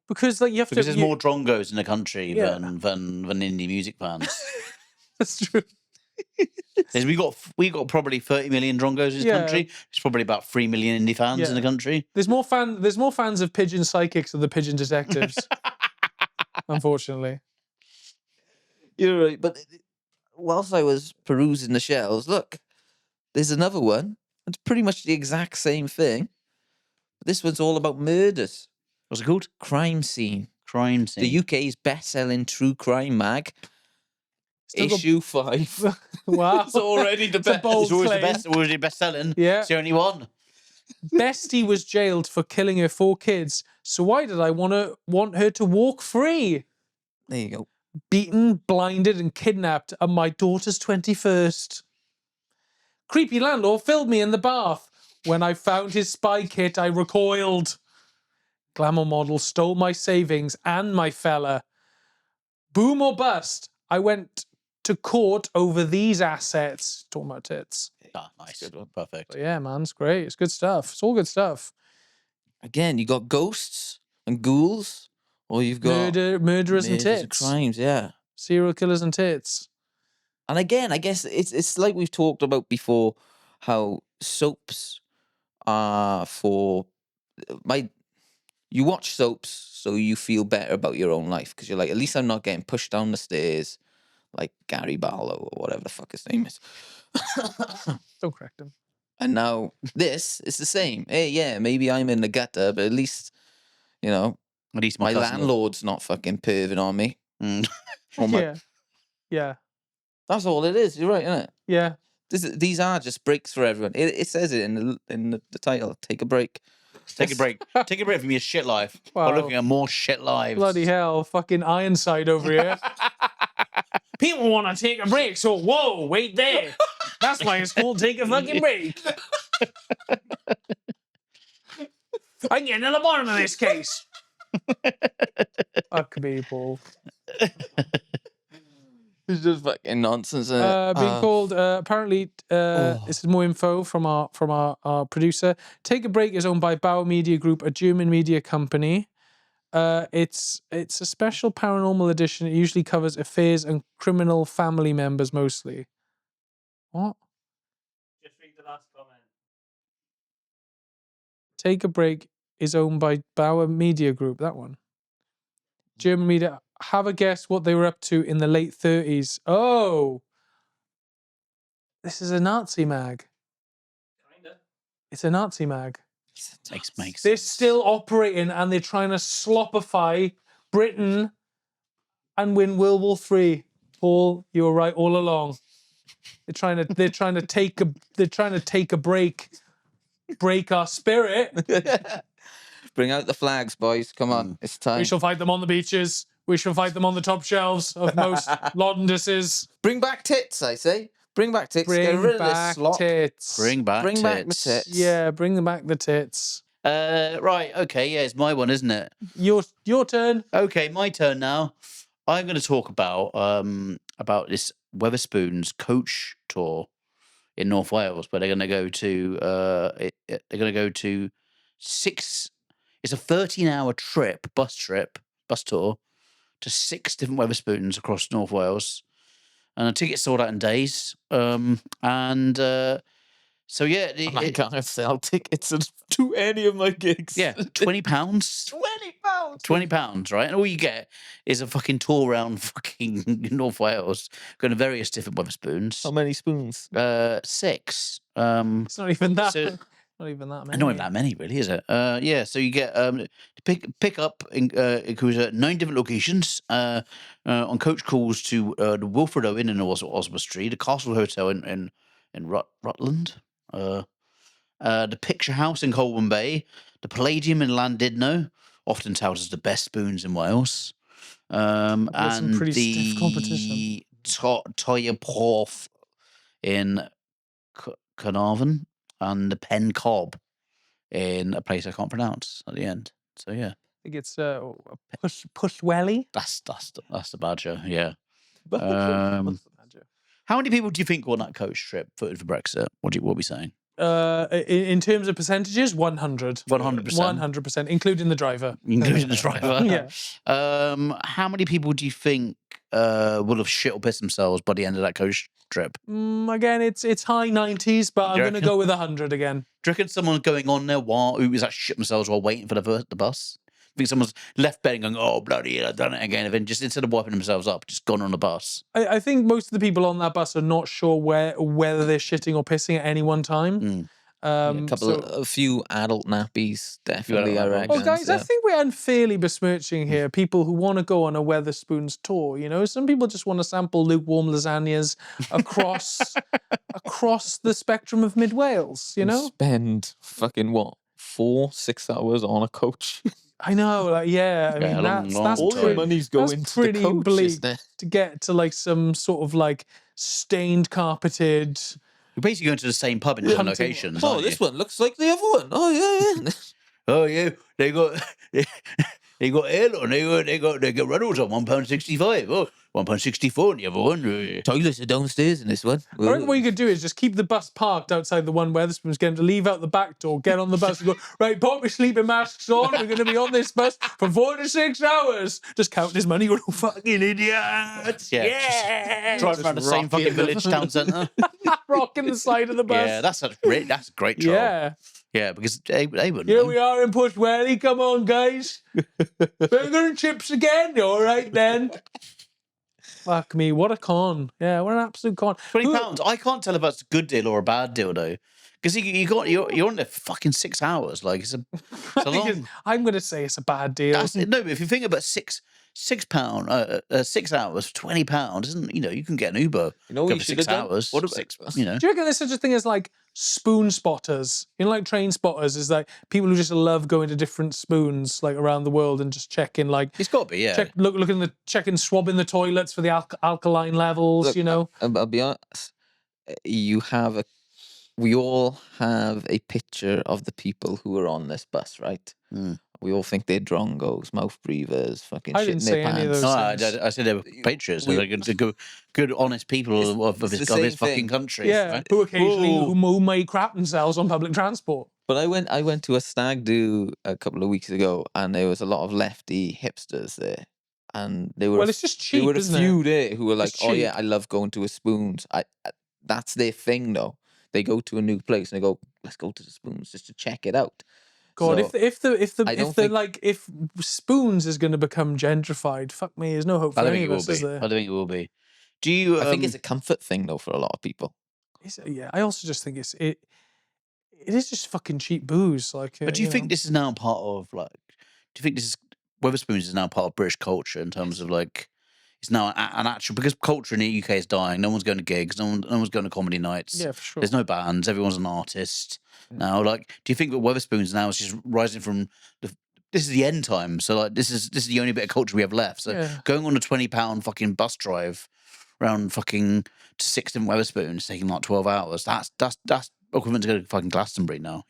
Because like you have Because to. there's more drongos in the country Yeah. than indie music fans. That's true. we got probably 30 million drongos in this Yeah. country. There's probably about 3 million indie fans in Yeah. the country. There's more fans of pigeon psychics than the pigeon detectives. Unfortunately. You're right. But whilst I was perusing the shelves, look, there's another one. It's pretty much the exact same thing. This one's all about murders. What's it called? Crime Scene. Crime Scene. The UK's best-selling true crime mag. Still got- Issue 5. Wow. It's already the It's a best. bold It's always claim. always the best selling. Yeah. It's the only one. Bestie was jailed for killing her 4 kids. So why did I want her to walk free? There you go. Beaten, blinded, and kidnapped at my daughter's 21st. Creepy landlord filled me in the bath. When I found his spy kit, I recoiled. Glamour model stole my savings and my fella. Boom or bust, I went to court over these assets. Talking about tits. Ah, nice. Perfect. But yeah, man, it's great. It's good stuff. It's all good stuff. Again, you got ghosts and ghouls, or you've got Murderers and murders tits. crimes, yeah. Serial killers and tits. And again, I guess it's like we've talked about before, how soaps are for you watch soaps so you feel better about your own life, because you're like, at least I'm not getting pushed down the stairs like Gary Barlow or whatever the fuck his name is. Don't correct him. And now this is the same. Hey, yeah, maybe I'm in the gutter, but at least, At least my cousin- landlord's not fucking perving on me. Mm. Or my- Yeah. Yeah. That's all it is. You're right, isn't it? Yeah. These are just breaks for everyone. It says it in the title. Take a break. Take a break. Take a break from your shit life. Wow. By looking at more shit lives. Bloody hell, fucking Ironside over here. People want to take a break, so whoa, wait there. That's why it's called take a fucking break. I'm getting to the bottom of this case. Fuck me, Paul. It's just fucking nonsense. Isn't it? Being called apparently this is more info from our producer. Take a Break is owned by Bauer Media Group, a German media company. It's a special paranormal edition. It usually covers affairs and criminal family members mostly. What? Just read the last comment. Take a Break is owned by Bauer Media Group. That one. German media. Have a guess what they were up to in the late 30s. Oh, this is a Nazi mag. Kinda. It's a Nazi mag. Makes They're sense. still operating and they're trying to slopify Britain and win World War III. Paul, you were right all along. They're trying to take a break our spirit. Bring out the flags, boys. Come on, it's time. We shall fight them on the beaches. We shall fight them on the top shelves of most Londonses. Bring back tits, I say. Bring back tits. Get Bring rid of this back slop. tits. Bring back Bring back the tits. tits. Yeah, bring back the tits. Right, okay, yeah, it's my one, isn't it? Your turn. Okay, my turn now. I'm going to talk about this Wetherspoons coach tour in North Wales, where they're going to go to they're going to go to 6. It's a 13-hour bus tour to 6 different Wetherspoons across North Wales, and the tickets sold out in days. So yeah, I can't sell tickets to any of my gigs. yeah, £20. £20. £20, right? And all you get is a fucking tour around fucking North Wales, going to various different Wetherspoons. How many spoons? 6. It's not even that. So- not even that many. Not even that many, really, is it? Yeah. So you get to pick up includes 9 different locations. On coach calls to the Wilfred Owen in Oswald Street, the Castle Hotel in Rutland, the Picture House in Colwyn Bay, the Palladium in Llandudno, often touted as the best spoons in Wales, Some and pretty stiff the competition. Toya Porth in Carnarvon, and the Pen Cob in a place I can't pronounce at the end. So yeah, I think it's Pushwelly. that's the badger. Yeah. How many people do you think were on that coach trip footed for Brexit? What are we saying? In terms of percentages, 100. 100%. 100%, including the driver. Including the driver. Yeah. How many people do you think will have shit or pissed themselves by the end of that coach trip? Again, it's high 90s, but I'm you going to reckon? go with 100 again. Do you reckon someone's going on there who was shit themselves while waiting for the bus? I think someone's left bed and going, oh, bloody hell, I've done it again. And then just instead of wiping themselves up, just gone on the bus. I think most of the people on that bus are not sure whether they're shitting or pissing at any one time. A few adult nappies, definitely, I reckon. Well, guys, I think we're unfairly besmirching here people who want to go on a Wetherspoons tour. You know, some people just want to sample lukewarm lasagnas across the spectrum of mid Wales. You know, spend fucking 4-6 hours on a coach. I know, like, yeah. I mean, that's all your money's going to the pretty coach, bleak isn't it? to get to like some sort of like stained carpeted. You're basically going to the same pub in different locations. Oh, aren't this you? one looks like the other one. Oh yeah. Oh yeah, they got airline. They got Reynolds on £1.65. Oh, £1.64 in the other one. Toilets are downstairs in this one. I reckon what you could do is just keep the bus parked outside the one Wetherspoons, get them to leave out the back door, get on the bus and go, right, put your sleeping masks on, we're going to be on this bus for 4 to 6 hours. Just counting his money, going, oh, fucking idiots. Yeah. Driving around the same fucking village town centre. Rocking the side of the bus. Yeah, that's a great job. Yeah. Yeah, because they wouldn't. Here we are in Pushwelly. Come on, guys. Burger and chips again. All right, then. Fuck me. What a con. Yeah, what an absolute con. £20. I can't tell if that's a good deal or a bad deal, though. Because you're on there for fucking 6 hours. Like, it's a long... I'm going to say it's a bad deal. No, but if you think about six £6, 6 hours, £20, isn't, you can get an Uber. You know what Go you for should 6 have done? hours. What about- six, Do you reckon there's such a thing as like spoon spotters? Like train spotters is like people who just love going to different spoons like around the world and just checking like It's got to be, yeah. swabbing the toilets for the alkaline levels. Look, I'll be honest. We all have a picture of the people who are on this bus, right? Mm. We all think they're drongos, mouth breathers, fucking I shit didn't in their say any of pants. those No, I said they were patriots. We- They're good, honest people of it's his the same fucking thing. country. Yeah, right? who occasionally Whoa. who may crap themselves on public transport. But I went to a stag do a couple of weeks ago, and there was a lot of lefty hipsters there, and they were Well, it's just there cheap, were a isn't few it? there who were like, It's "Oh yeah, cheap. I love going to a Spoons." That's their thing though. They go to a new place and they go, "Let's go to the Spoons just to check it out." God, So, I don't think- if Spoons is going to become gentrified, fuck me, there's no hope for I don't any think of it will us, is be. there? I don't think it will be. Do you? I think it's a comfort thing though for a lot of people. Yeah, I also just think it is just fucking cheap booze. Like, But do you think this is now part of like? Do you think this is Wetherspoons is now part of British culture in terms of like? It's now an actual because culture in the UK is dying. No one's going to gigs. No one's going to comedy nights. Yeah, for sure. There's no bands. Everyone's an artist now. Like, do you think that Wetherspoons now is just rising from this is the end time? So like, this is the only bit of culture we have left. So Yeah. going on a £20 fucking bus drive around fucking to 6 different Wetherspoons, taking like 12 hours. That's equivalent to go to fucking Glastonbury now.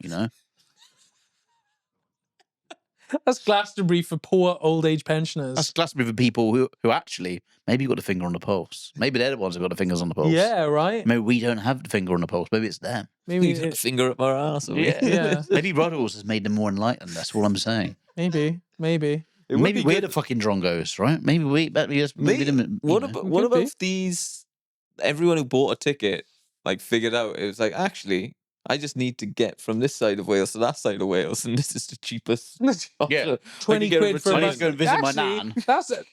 That's Glastonbury for poor old age pensioners. That's Glastonbury for people who actually maybe got a finger on the pulse. Maybe they're the ones who got the fingers on the pulse. Yeah, right. Maybe we don't have the finger on the pulse. Maybe it's them. Maybe You got a finger up our ass. Yeah. Maybe Ruddles has made them more enlightened. That's all I'm saying. maybe. Maybe we're the fucking drongos, right? Maybe What Could about be. these? Everyone who bought a ticket like figured out it was like actually I just need to get from this side of Wales to that side of Wales, and this is the cheapest. Yeah. 20 quid for I a need bus. to go and visit my Actually, nan.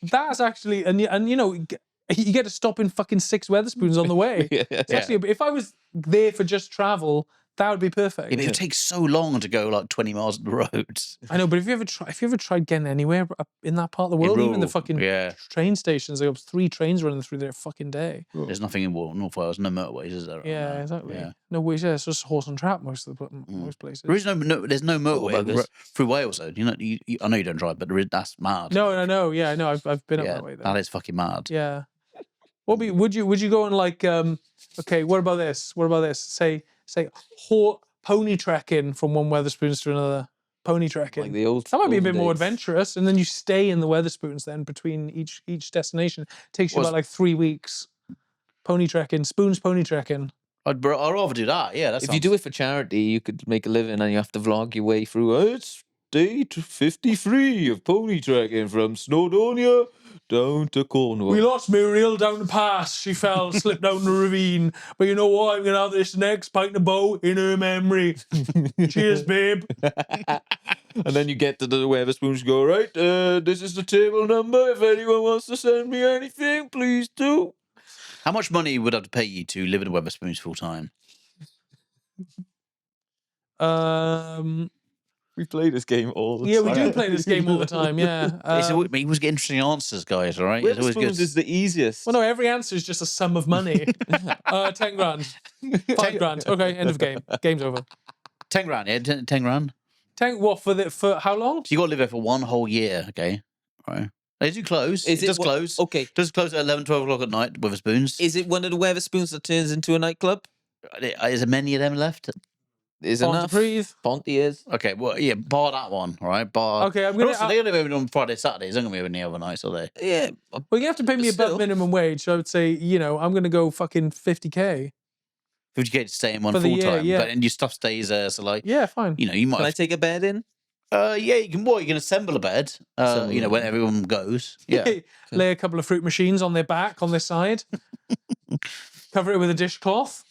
That's actually, and you get to stop in fucking 6 Wetherspoons on the way. Yeah. It's actually, if I was there for just travel, that would be perfect. Yeah, but it would take so long to go like 20 miles up the roads. I know, but if you ever tried getting anywhere up in that part of the world, even the rural, fucking yeah. train stations, there was 3 trains running through there a fucking day. There's nothing in North Wales, no motorways, is there? Yeah, No. exactly. Yeah. No ways. Yeah, it's just horse and trap most places. There is there's no motorway buggers. through Wales though. I know you don't drive, but that's mad. No. Yeah, I know. I've been up yeah, that way. Though. that is fucking mad. Yeah. Would you go on like okay, what about this? Say pony trekking from one Wetherspoons to another. Pony trekking. Like the old. That might be a olden bit more days. adventurous, and then you stay in the Wetherspoons then between each destination. Takes you about like 3 weeks. Pony trekking, Spoons pony trekking. I'd rather do that. Yeah, If you do it for charity, you could make a living, and you have to vlog your way through. It's day 53 of pony trekking from Snowdonia down to Cornwall. We lost Muriel down the pass. She fell, slipped down the ravine. But you know what? I'm gonna have this next pint of bow in her memory. Cheers, babe. And then you get to the Wetherspoons, you go, right, this is the table number. If anyone wants to send me anything, please do. How much money would I have to pay you to live in Wetherspoons full time? We play this game all the Yeah, time. we do play this game all the time. Yeah. We always get interesting answers, guys. All right, it's always good. Wetherspoons is the easiest. Well, no, every answer is just a sum of money. 10 grand. 5 grand. Okay, end of game. Game's over. 10 grand, yeah, 10 grand. 10 what for how long? So you got to live there for 1 whole year, okay? Right. They do close. Is it does close. Okay. It does close at 11, 12 o'clock at night, Wetherspoons. Is it one of the Wetherspoons that turns into a nightclub? Is there many of them left? Is Pont enough? de Prive. Ponty is. Okay, well, yeah, bar that one, all right? Bar. Okay, I'm But gonna. also, they only open on Friday, Saturdays. They're not going to be open any other nights, are they? Yeah. Well, you have to pay me above Still. minimum wage. So I would say, I'm going to go fucking 50k. 50k to stay in one For the full year, time. yeah. But, and your stuff stays there, so like, Yeah, fine. you might Can I have, take a bed in? yeah, you can assemble a bed, when everyone goes. Yeah. Lay a couple of fruit machines on their back, on their side. Cover it with a dishcloth.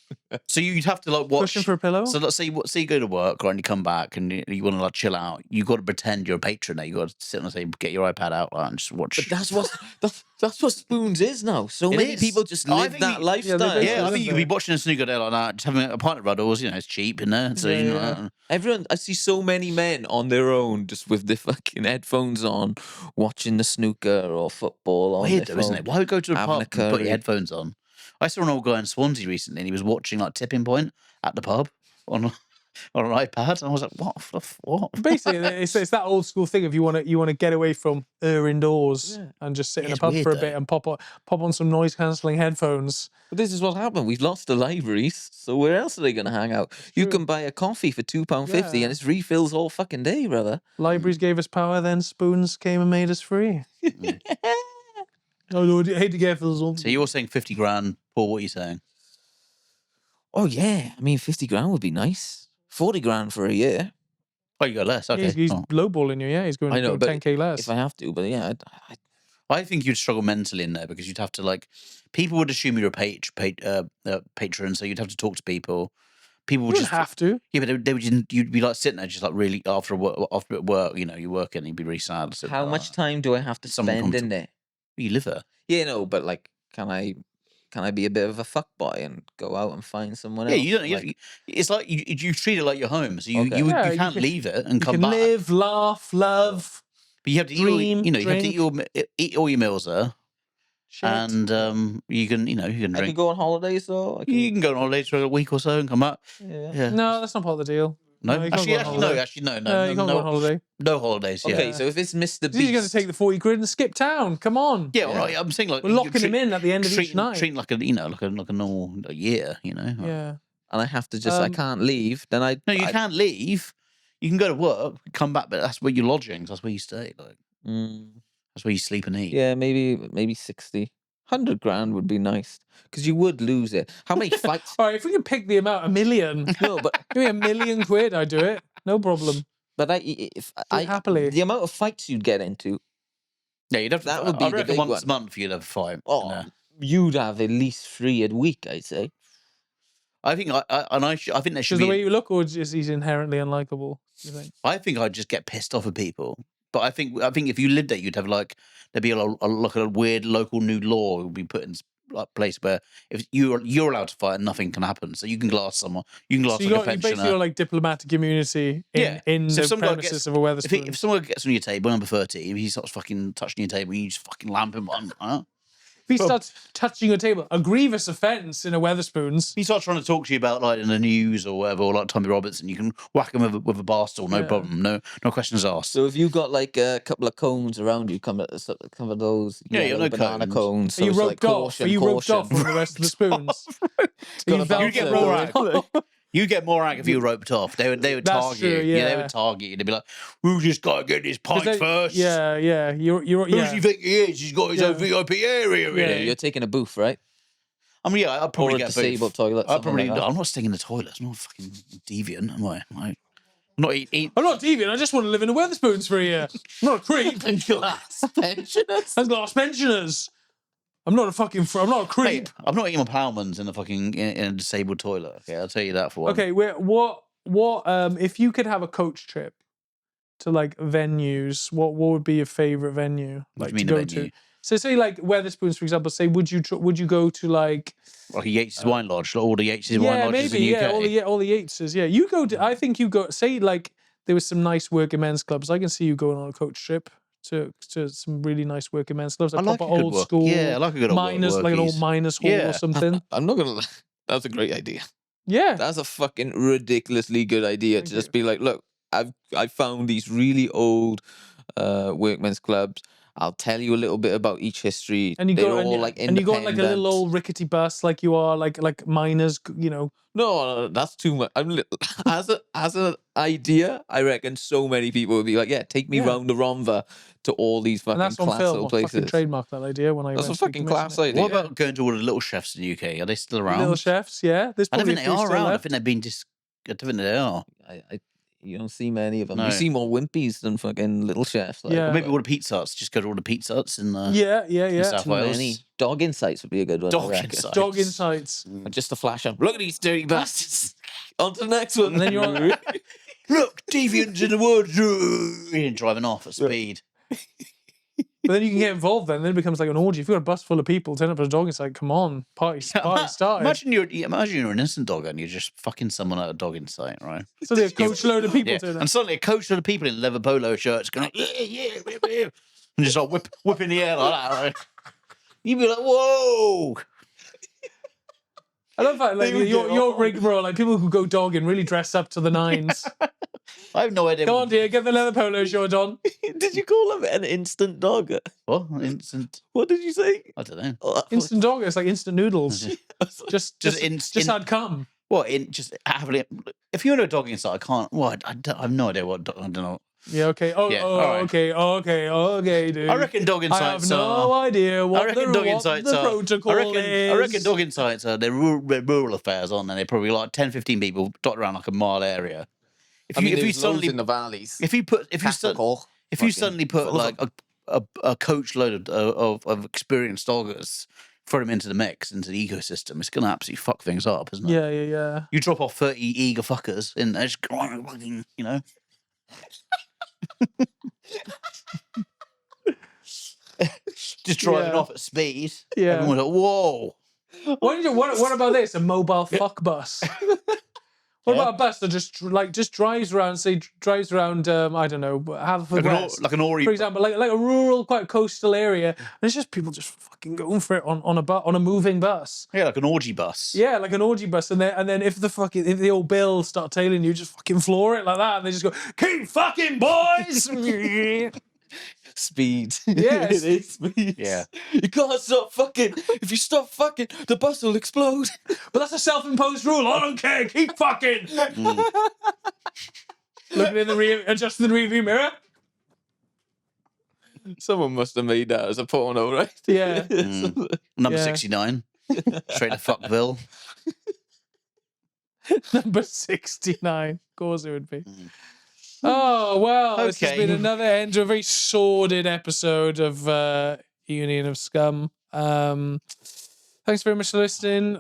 So you'd have to like watch. Pushing for a pillow? So let's say you go to work, right, and you come back and you want to like chill out. You got to pretend you're a patron. Now you got to sit on the table, get your iPad out, like, and just watch. But that's what Spoons is now. So It many is. people just I live think that you- lifestyle. basically Yeah, I live think you could be there. watching a snooker day like that, just having a pint of Ruddles. You know, it's cheap in there. So Yeah, you know, yeah. Everyone, I see so many men on their own, just with their fucking headphones on, watching the snooker or football on weird their though, isn't phone. it? Why would you go to a having pub a and put curry. your headphones on? I saw an old guy in Swansea recently, and he was watching like Tipping Point at the pub on an iPad, and I was like, what? Basically, it's that old school thing. If you want to get away from indoors and just sit Yeah, in a it's pub weird, for a though. bit and pop on some noise cancelling headphones. But this is what happened. We've lost the libraries, so where else are they going to hang out? You true. can buy a coffee for £2.50 Yeah. and it's refills all fucking day, brother. Libraries gave us power, then Spoons came and made us free. Oh Lord, I hate to get for So you're saying 50 grand, Paul? What are you saying? Oh, yeah. I mean, 50 grand would be nice. 40 grand for a year. Oh, you got less. Okay. He's Oh. lowballing you, yeah. He's going I know, to but 10k less. if I have to. But yeah, I think you'd struggle mentally in there because you'd have to like. People would assume you're a patron, so you'd have to talk to people. People You would wouldn't just have to. Yeah, but they would just, you'd be like sitting there, just like really after work. You know, you're working, and you'd be really sad. sitting how like much that. time do I have to Someone spend come in to- there? You live there. Yeah, no, but like, can I be a bit of a fuckboy and go out and find someone Yeah, else? you don't. Like, It's like you treat it like your home, so you Okay. you, Yeah, you you can't can- leave it and You come can back. live, laugh, love, But you have to eat. dream, You know, you have to drink. eat all your meals there, shit. and you can you can I could drink. go on holidays, though. You can go on holiday for a week or so and come back. Yeah. Yeah. No, that's not part of the deal. No, you can't go on holiday. no, You can't go on holiday. no holidays. Yeah, Okay, so if it's Mr. He's going to Beast, take the 40 quid and skip town. Come on. yeah, all right. I'm saying like We're you locking him in at the end of each treat night. treat like a like a normal year. You know. Yeah. and I have to just, I can't leave, then No, you can't leave. You can go to work, come back, but that's where your lodgings. That's where you stay. Like that's where you sleep and eat. Yeah, maybe 60. 100 grand would be nice, because you would lose it. How many fights? All right, if we can pick the amount, $1 million. No, but Give me $1 million, I'd do it. No problem. if happily. the amount of fights you'd get into, Yeah, you'd have to, That would be I the reckon big once one. a month you'd have a fight. oh, Yeah. you'd have at least 3 a week, I'd say. I think I think there should Just the way be. you look, or is he's inherently unlikable? You think? I think I'd just get pissed off at people. But I think if you lived there, you'd have like there'd be a weird local new law would be put in place where if you're allowed to fight and nothing can happen, so you can glass someone, you can glass So you like a got you basically pensioner. got like diplomatic immunity Yeah. in So if the some guy premises gets- of a Wetherspoons. If someone gets on your table, number 30, if he starts fucking touching your table, you just fucking lamp him on. Huh? If he starts touching your table, a grievous offence in a Wetherspoons. If he starts trying to talk to you about like in the news or whatever, or like Tommy Robertson, you can whack him with a bar stool, no Yeah. problem, no questions asked. So if you got like a couple of cones around you, come of those Yeah, you yellow got no banana cones. cones. Are So you it's roped like off? caution, Are you roped caution. off from the rest of the spoons? got you a bouncer. You get more You get more ag if you roped off. They would That's target true, you. Yeah, they yeah. would target you. They'd be like, "We just gotta get this pint first. Yeah, yeah. You're Who yeah. do you think he is? He's got his own VIP area. Yeah, Yeah, Really. you're taking a booth, right? I mean, yeah, I'd probably Or a get disabled both. toilet. I something probably. like that. I'm not staying in the toilet. I'm not fucking deviant, am I? I'm not eating. I'm not deviant. I just want to live in a Wetherspoons for a year. I'm not a creep. Glass pensioners. And glass pensioners. I'm not a fucking. I'm not a creep. Hey, I'm not eating my Plowmans in a fucking in a disabled toilet. Okay, I'll tell you that for one. Okay, what if you could have a coach trip to like venues, what would be your favorite venue What like do you mean to a go venue? to? So say like Wetherspoons, for example. Say would you go to like Like a Yates' Wine Lodge, like all the Yates' Wine yeah Lodges maybe in the UK. all the Yateses, yeah. You go to, I think you go, say like there was some nice working men's clubs. I can see you going on a coach trip to some really nice working men's clubs, I like like proper a good old work. school. Yeah, I like a good old miners, like an old workies. miners hall Yeah. or something. I'm not gonna. That's a great idea. Yeah. That's a fucking ridiculously good idea Thank to just be like, look, I found these really old workmen's clubs. I'll tell you a little bit about each history. And you They're go all and, like and you go on like a little independent. old rickety bus, like you are like miners, you know. No, that's too much. As an idea, I reckon so many people would be like, yeah, take me Yeah. round the Ronva to all these And fucking that's on class film. little I'll fucking places. trademark that idea when I That's a eventually fucking commission class it. idea. What about going to all the little chefs in the UK? Are they still around? Little chefs, yeah. There's I don't probably think a they few are still around. I left. think they've been I don't think they are. You don't see many of them. No. You see more wimpies than fucking little chefs. Like, Yeah. Or maybe all the Pizza Huts. Just go to all the Pizza Huts in Yeah. South too Wales. many. Dog Insights would be a good one. Dog I reckon. Insights. Dog insights. And just to flash up. Look at these dirty bastards. On to the next one. And then you're on, Look, deviants in the woods. And driving off at speed. but then you can get involved. Then it becomes like an orgy. If you've got a bus full of people, turn up at a dog insight. Come on, party started. Imagine you're an instant dogger and you're just fucking someone at a dog in sight, right? So there's a coach load of people Yeah. turn up. And suddenly a coach load of people in leather polo shirts going like, yeah, whip, whip. And just like whipping the air like that, right? You'd be like, whoa. I love that, like your rigmarole, like people who go dogging really dress up to the nines. I have no idea. Come on, dear, get the leather polo shirt on. Did you call him an instant dog? What? Instant? What did you say? I don't know. Oh, Instant dog, it's like instant noodles. just had come. What? Just happily. If you're in a dog inside, I can't. What? I have no idea what. I don't know. Yeah, okay. Oh, Yeah, all right. okay, dude. I reckon dog I insights have no are. idea what I reckon dog insights the are. protocol is. I reckon dog insights are. They're rural affairs, aren't they? They're probably like 10, 15 people dotted around like a mile area. If you suddenly in the valleys. if you suddenly put like a coach load of experienced doggers, throw them into the mix, into the ecosystem, it's gonna absolutely fuck things up, isn't it? Yeah. You drop off 30 eager fuckers in there, just you know. Just driving Yeah. off at speed. Yeah. Everyone's like, whoa. What about this? A mobile fuck bus. What Yeah. about a bus that just drives around? I don't know, Haverfordwest, Like an Ori. for example, like a rural, quite coastal area, and it's just people just fucking going for it on a moving bus. Yeah, like an orgy bus. Yeah, like an orgy bus, and then if the old bills start tailing you, just fucking floor it like that, and they just go, keep fucking boys. Speed. Yes. It is speed. Yeah. You can't stop fucking. If you stop fucking, the bus will explode. But that's a self-imposed rule. I don't care. Keep fucking. Looking in the adjusting the rearview mirror. Someone must have made that as a porno, right? Yeah. Number Yeah. 69. Straight to fuckville. Number 69. Of course it would be. Oh, well, this has Okay. been another end to a very sordid episode of Union of Scum. Thanks very much for listening.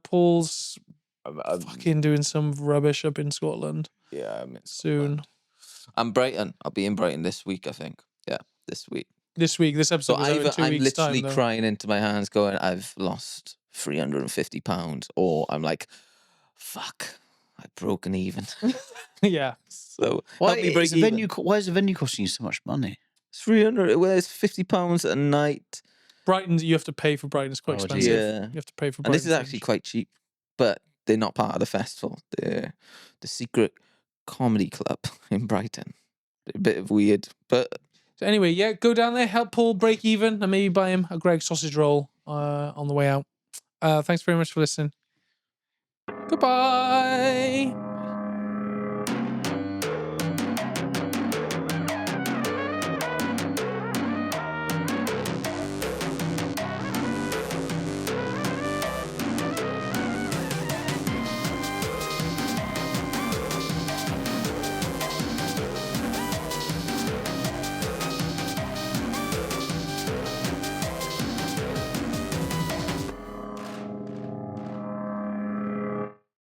Paul's fucking doing some rubbish up in Scotland Yeah, I mean, soon. I'm Brighton. I'll be in Brighton this week, I think. Yeah, this week. This episode So was out in 2 I'm weeks' literally time, though. crying into my hands, going, "I've lost £350," or I'm like, "Fuck, I've broken even." Yeah. So Why help me break is the even. venue costing you so much money? 300. Well, it's £50 a night. Brighton, you have to pay for Brighton. It's quite Oh, expensive. Yeah. You have to pay for And Brighton. this is actually quite cheap, but they're not part of the festival. They're the secret comedy club in Brighton. A bit of weird, but So anyway, yeah, go down there, help Paul break even, and maybe buy him a Greg sausage roll on the way out. Thanks very much for listening. Goodbye.